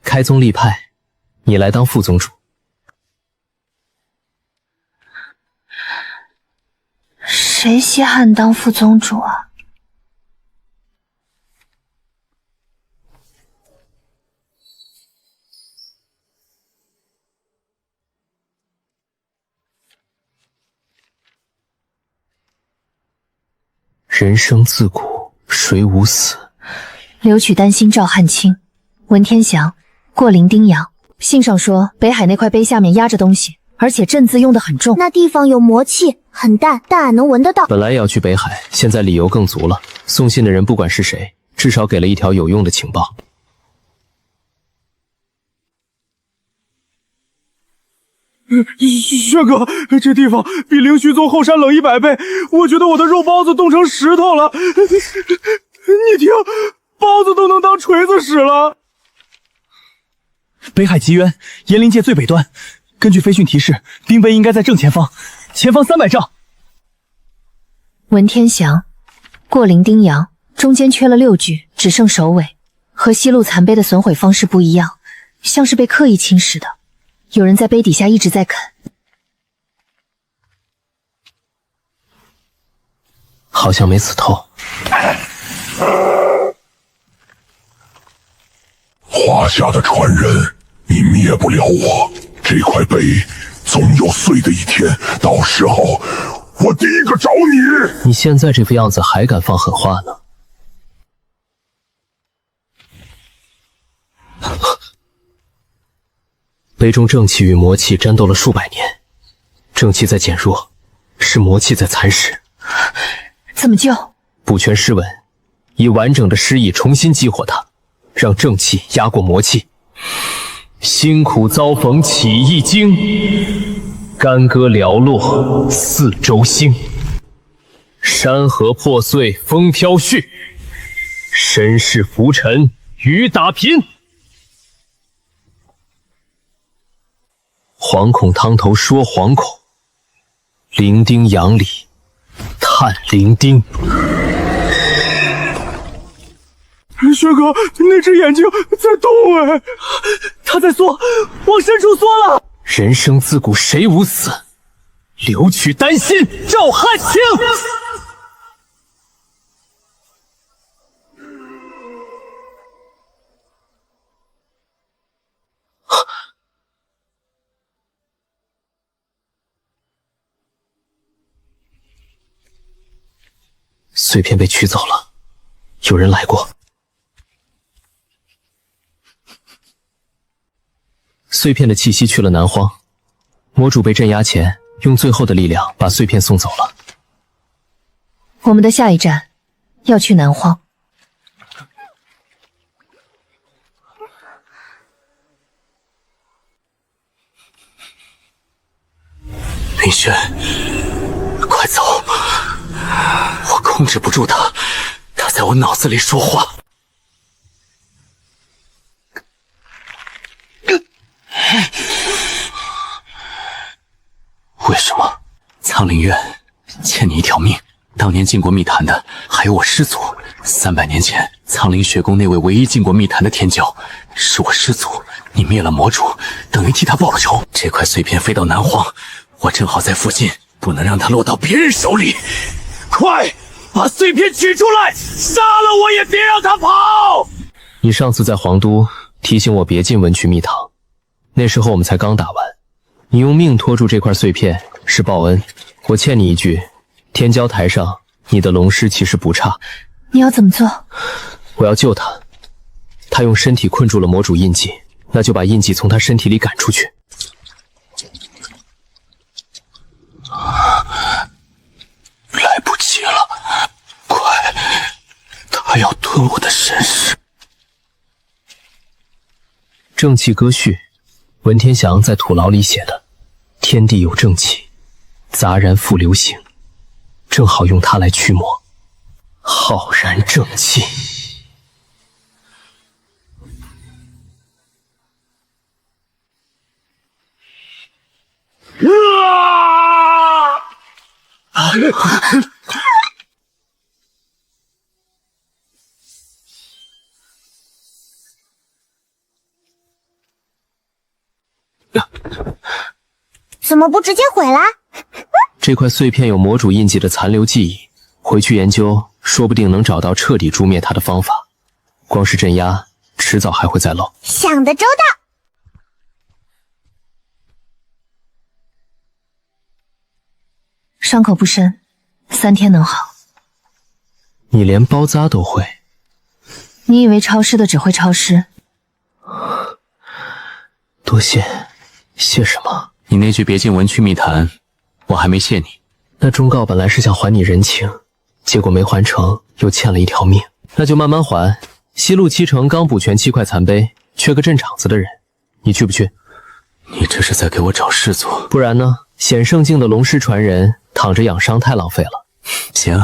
开宗立派，你来当副宗主。谁稀罕当副宗主啊？人生自古谁无死？留取丹心照汗青。文天祥，过零丁洋。信上说北海那块碑下面压着东西，而且镇字用得很重。那地方有魔气，很淡，但俺能闻得到。本来也要去北海，现在理由更足了。送信的人不管是谁，至少给了一条有用的情报。轩哥，这地方比灵虚宗后山冷100倍，我觉得我的肉包子冻成石头了。你听，包子都能当锤子使了。北海极渊，炎灵界最北端。根据飞讯提示，冰碑应该在正前方，前方300丈。文天祥，过零丁洋，中间缺了6句，只剩首尾，和西路残碑的损毁方式不一样，像是被刻意侵蚀的。有人在碑底下一直在啃。好像没死透。华夏的传人，你灭不了我。这块碑总有碎的一天，到时候我第一个找你。你现在这副样子还敢放狠话呢？碑中正气与魔气战斗了数百年，正气在减弱，是魔气在蚕食。怎么救？补全诗文，以完整的诗意重新激活它，让正气压过魔气。辛苦遭逢起一经，干戈寥落四周星。山河破碎风飘絮，身世浮沉雨打贫。惶恐汤头说惶恐，零丁洋里探零丁。轩哥，那只眼睛在动哎，他在缩，往深处缩了。人生自古谁无死？留取丹心照汗青。碎片被取走了，有人来过。碎片的气息去了南荒，魔主被镇压前，用最后的力量把碎片送走了。我们的下一站要去南荒。林轩，快走！我控制不住他，他在我脑子里说话。为什么？苍灵院欠你一条命。当年进过密坛的还有我师祖。300年前，苍灵学宫那位唯一进过密坛的天骄是我师祖。你灭了魔主，等于替他报了仇。这块碎片飞到南荒，我正好在附近，不能让它落到别人手里。快把碎片取出来，杀了我也别让他跑！你上次在皇都提醒我别进文曲密堂，那时候我们才刚打完，你用命拖住这块碎片是报恩。我欠你一句，天骄台上你的龙师其实不差。你要怎么做？我要救他，他用身体困住了魔主印记，那就把印记从他身体里赶出去。来不及了，快！他要吞我的身世。正气歌序，文天祥在土牢里写的。天地有正气，杂然复流行，正好用它来驱魔，浩然正气。怎么不直接毁了？这块碎片有魔主印记的残留记忆，回去研究，说不定能找到彻底诛灭他的方法。光是镇压，迟早还会再漏。想得周到。伤口不深，3天能好。你连包扎都会？你以为抄诗的只会抄诗？多谢。谢什么？你那句别进文曲密坛，我还没谢你。那忠告本来是想还你人情，结果没还成，又欠了一条命。那就慢慢还。西路7城刚补全7块残碑，缺个镇场子的人，你去不去？你这是在给我找事做？不然呢？显圣境的龙师传人躺着养伤太浪费了。行，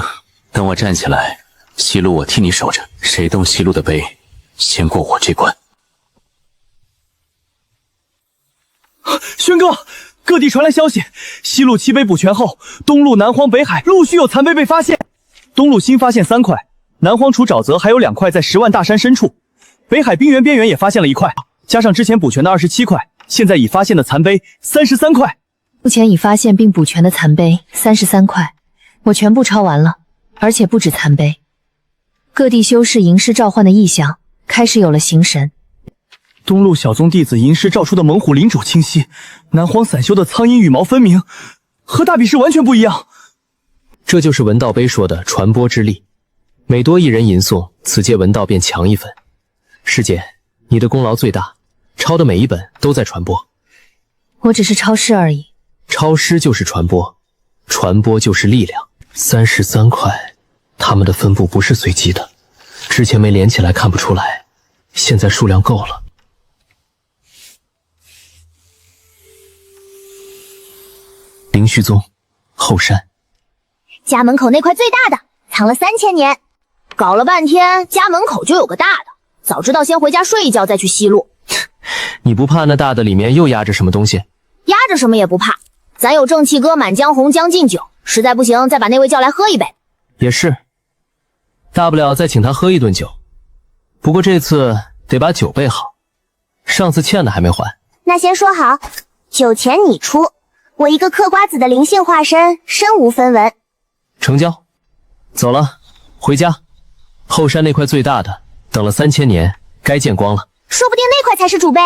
等我站起来，西路我替你守着，谁动西路的碑，先过我这关。轩哥，各地传来消息，西路7碑补全后，东路、南荒、北海陆续有残碑被发现。东路新发现3块，南荒除沼泽还有2块在10万大山深处，北海冰原边缘也发现了1块，加上之前补全的27块，现在已发现的残碑33块。目前已发现并补全的残碑33块，我全部抄完了，而且不止残碑，各地修士吟诗召唤的异象开始有了形神。东路小宗弟子吟诗召出的猛虎灵主清晰，南荒散修的苍鹰羽毛分明，和大比试完全不一样。这就是文道碑说的传播之力，每多一人吟诵，此界文道便强1分。师姐，你的功劳最大，抄的每一本都在传播。我只是抄诗而已。抄诗就是传播，传播就是力量。33块，他们的分布不是随机的，之前没连起来看不出来，现在数量够了。灵虚宗后山，家门口那块最大的，藏了3000年，搞了半天家门口就有个大的，早知道先回家睡一觉再去西路。你不怕那大的里面又压着什么东西？压着什么也不怕，咱有正气歌、满江红、将进酒，实在不行再把那位叫来喝一杯。也是，大不了再请他喝一顿酒，不过这次得把酒备好，上次欠的还没还。那先说好，酒钱你出，我一个嗑瓜子的灵性化身，身无分文。成交。走了，回家。后山那块最大的，等了3000年，该见光了。说不定那块才是主碑，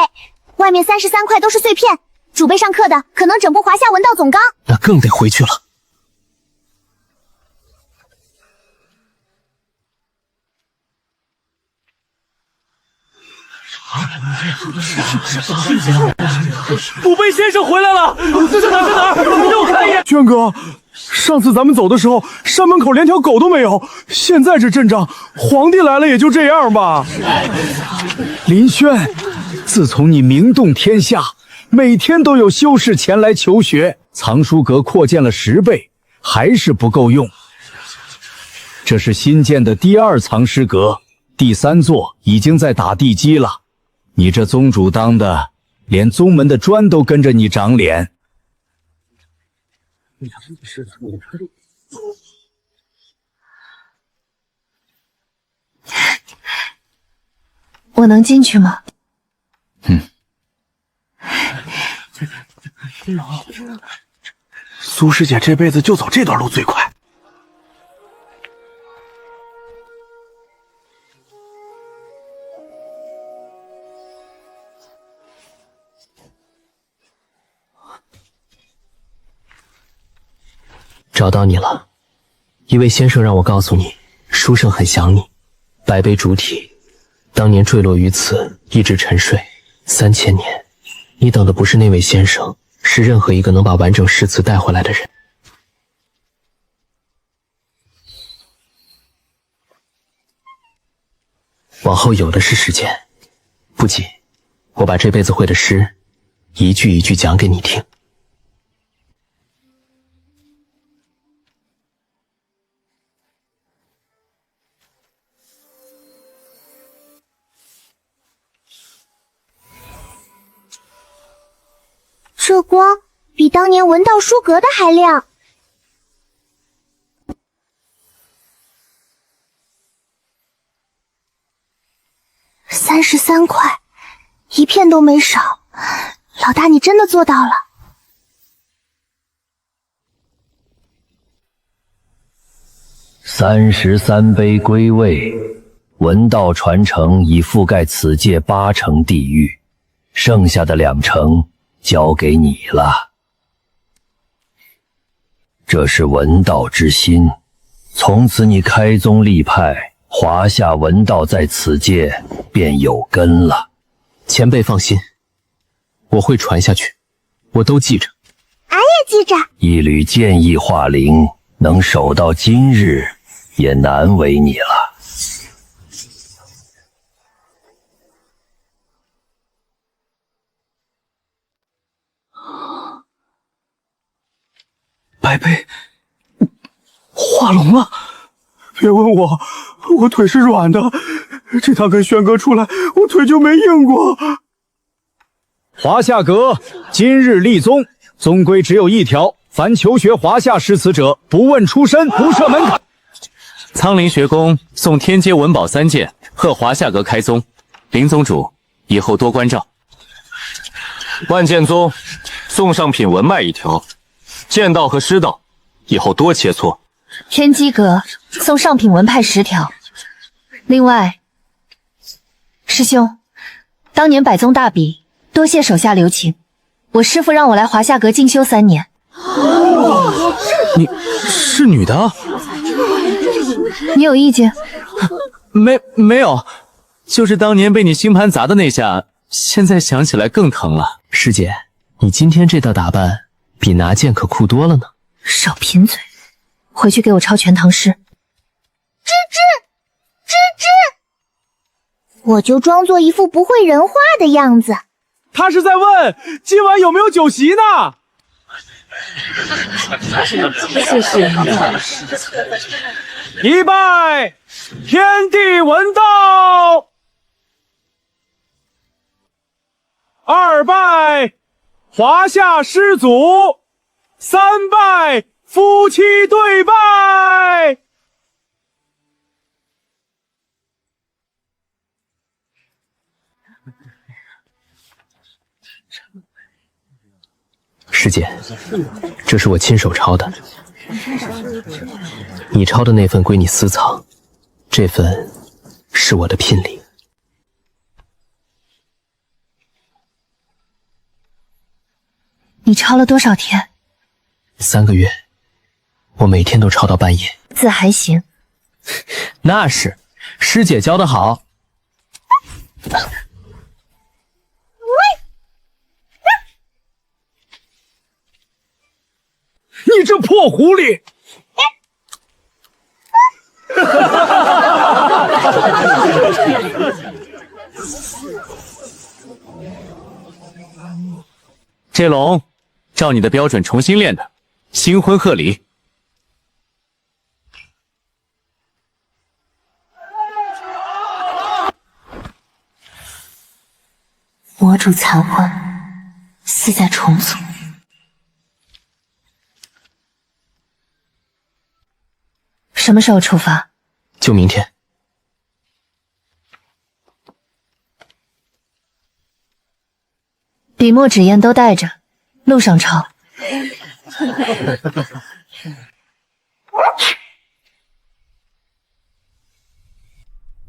外面33块都是碎片，主碑上刻的可能整部华夏文道总纲。那更得回去了。补碑先生回来了，在哪？在哪？让我看一眼。轩哥，上次咱们走的时候，山门口连条狗都没有，现在这阵仗，皇帝来了也就这样吧。林轩，自从你名动天下，每天都有修士前来求学，藏书阁扩建了10倍，还是不够用。这是新建的第2藏尸阁，第3座已经在打地基了。你这宗主当的，连宗门的砖都跟着你长脸。我能进去吗？苏师姐这辈子就走这段路最快。找到你了，一位先生让我告诉你，书圣很想你。白杯主体当年坠落于此，一直沉睡3000年。你等的不是那位先生，是任何一个能把完整诗词带回来的人。往后有的是时间，不急，我把这辈子会的诗一句一句讲给你听。这光比当年文道书阁的还亮。33块，一片都没少。老大，你真的做到了。33杯归位，文道传承已覆盖此界8成地域，剩下的2成交给你了。这是文道之心，从此你开宗立派，华夏文道在此界便有根了。前辈放心，我会传下去，我都记着。俺也记着。一缕剑意化灵，能守到今日，也难为你了。白杯化龙了！别问我，我腿是软的。这趟跟轩哥出来，我腿就没硬过。华夏阁今日立宗，宗规只有一条：凡求学华夏诗词者，不问出身，不设门槛。苍林学宫送天阶文宝3件，贺华夏阁开宗。林宗主以后多关照。万剑宗送上品文脉1条，剑道和诗道以后多切磋。天机阁送上品文派10条。另外，师兄，当年百宗大比，多谢手下留情。我师父让我来华夏阁进修3年。你是女的？你有意见？没有，就是当年被你星盘砸的那下，现在想起来更疼了。师姐，你今天这套打扮比拿剑可酷多了呢。少贫嘴，回去给我抄全唐诗。吱吱，我就装作一副不会人话的样子。他是在问今晚有没有酒席呢。一拜天地文道，2拜华夏师祖，3拜夫妻对拜。师姐，这是我亲手抄的，你抄的那份归你私藏，这份是我的聘礼。你抄了多少天？3个月，我每天都抄到半夜。字还行。那是，师姐教得好。你这破狐狸！这龙，照你的标准重新练的，新婚贺礼。魔主残婚，死在重组。什么时候出发？就明天。笔墨纸砚都带着，路上抄。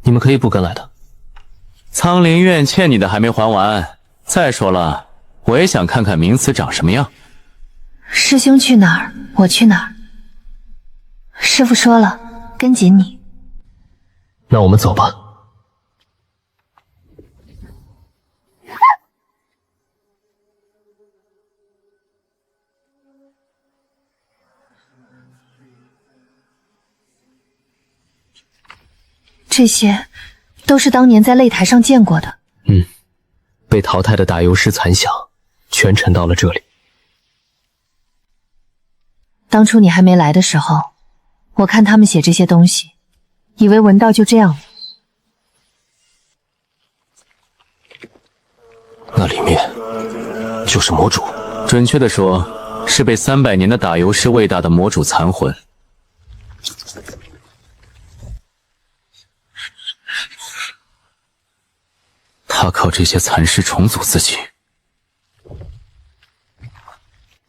你们可以不跟来的。苍林院欠你的还没还完。再说了，我也想看看名词长什么样。师兄去哪儿，我去哪儿。师父说了，跟紧你。那我们走吧。这些都是当年在擂台上见过的。被淘汰的打油诗残响全沉到了这里。当初你还没来的时候，我看他们写这些东西，以为文道就这样了。那里面就是魔主，准确的说，是被300年的打油诗喂大的魔主残魂。他靠这些残尸重组自己，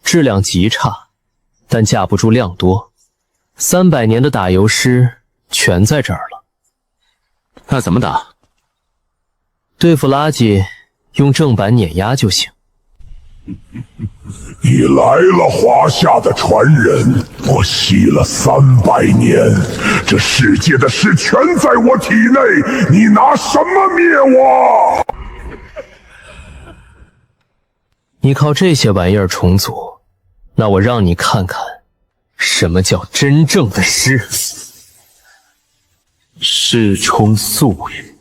质量极差，但架不住量多。300年的打油诗全在这儿了。那怎么打？对付垃圾，用正版碾压就行。你来了，华夏的传人！我吸了300年，这世界的事全在我体内，你拿什么灭我？你靠这些玩意儿重组，那我让你看看，什么叫真正的诗。诗冲素也。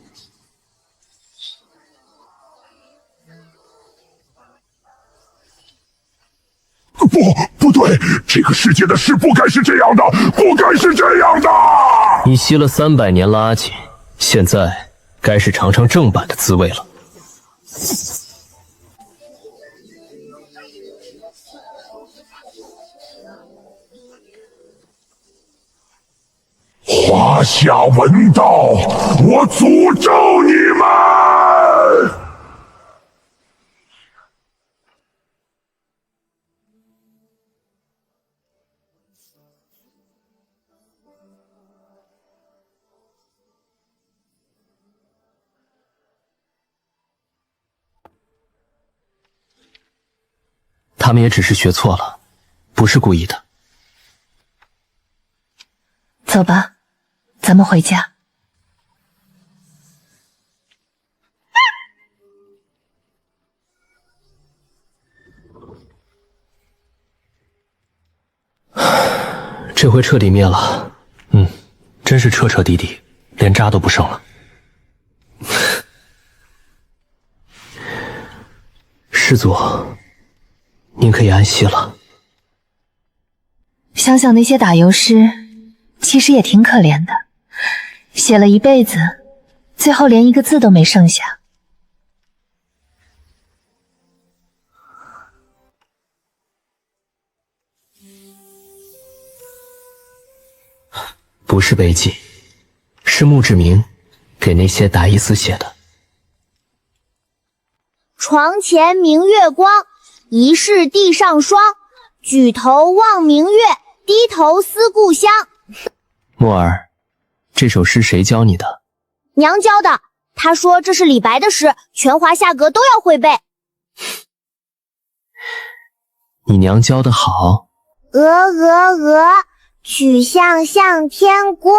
不对，这个世界的事不该是这样的，不该是这样的。你吸了300年垃圾，现在该是尝尝正版的滋味了。华夏文道，我诅咒你们！他们也只是学错了，不是故意的。走吧，咱们回家。这回彻底灭了，真是彻彻底底，连渣都不剩了。师祖，您可以安息了。想想那些打油诗，其实也挺可怜的，写了一辈子，最后连一个字都没剩下。不是碑记，是墓志铭，给那些达伊斯写的。床前明月光，疑是地上霜。举头望明月，低头思故乡。墨儿，这首诗谁教你的？娘教的，她说这是李白的诗，全华夏阁都要会背。你娘教的好。曲项向天歌，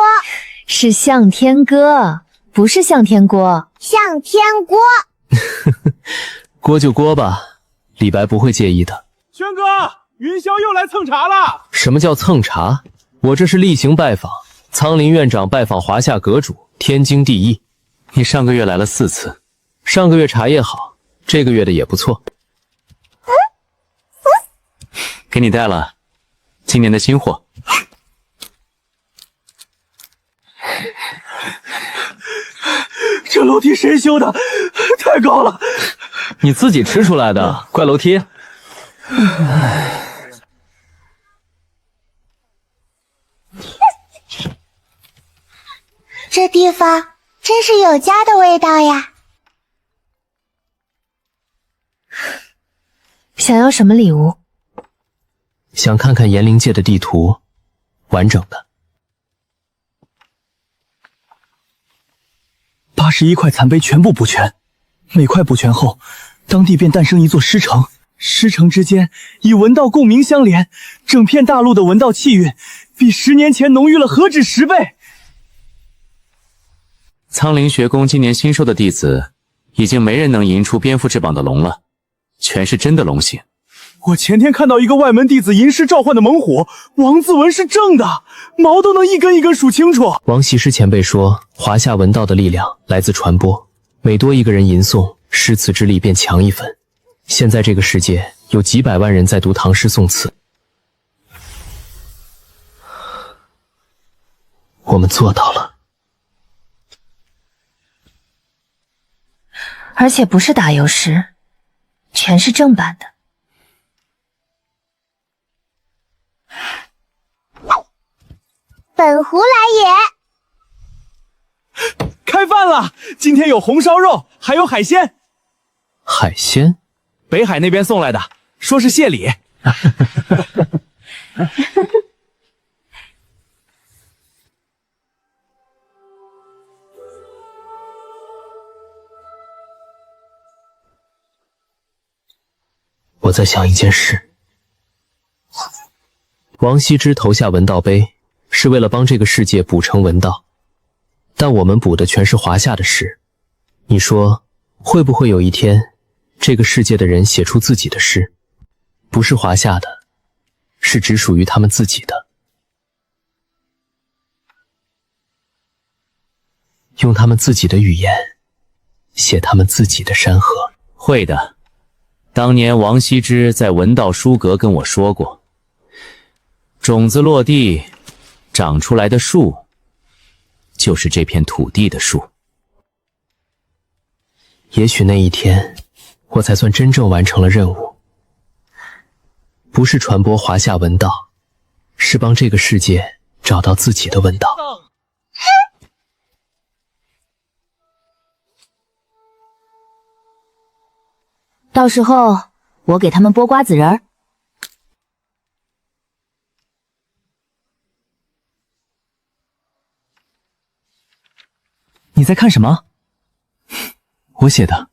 是向天歌，不是向天锅。向天锅。锅就锅吧，李白不会介意的。轩哥，云霄又来蹭茶了。什么叫蹭茶？我这是例行拜访，苍林院长拜访华夏阁主，天经地义。你上个月来了4次，上个月茶叶好，这个月的也不错。给你带了今年的新货。这楼梯谁修的？太高了！你自己吃出来的，怪楼梯。方，真是有家的味道呀。想要什么礼物？想看看炎灵界的地图，完整的。 81块残碑全部补全，每块补全后，当地便诞生一座尸城。尸城之间以文道共鸣相连，整片大陆的文道气韵比10年前浓郁了何止10倍。苍灵学宫今年新收的弟子，已经没人能吟出蝙蝠翅膀的龙了，全是真的龙形。我前天看到一个外门弟子吟诗召唤的猛虎，王字纹是正的，毛都能一根一根数清楚。王羲之前辈说，华夏文道的力量来自传播，每多一个人吟诵，诗词之力便强一分。现在这个世界有几百万人在读唐诗宋词，我们做到了。而且不是打油诗，全是正版的。 本狐来也！开饭了！今天有红烧肉，还有海鲜。海鲜？北海那边送来的，说是谢礼。我在想一件事。王羲之投下文道碑。 是为了帮这个世界补成文道，但我们补的全是华夏的诗。你说，会不会有一天，这个世界的人写出自己的诗，不是华夏的，是只属于他们自己的，用他们自己的语言，写他们自己的山河？会的，当年王羲之在文道书阁跟我说过，种子落地。 长出来的树，就是这片土地的树。也许那一天，我才算真正完成了任务。不是传播华夏文道，是帮这个世界找到自己的文道。到时候我给他们剥瓜子仁儿。 你在看什么？我写的。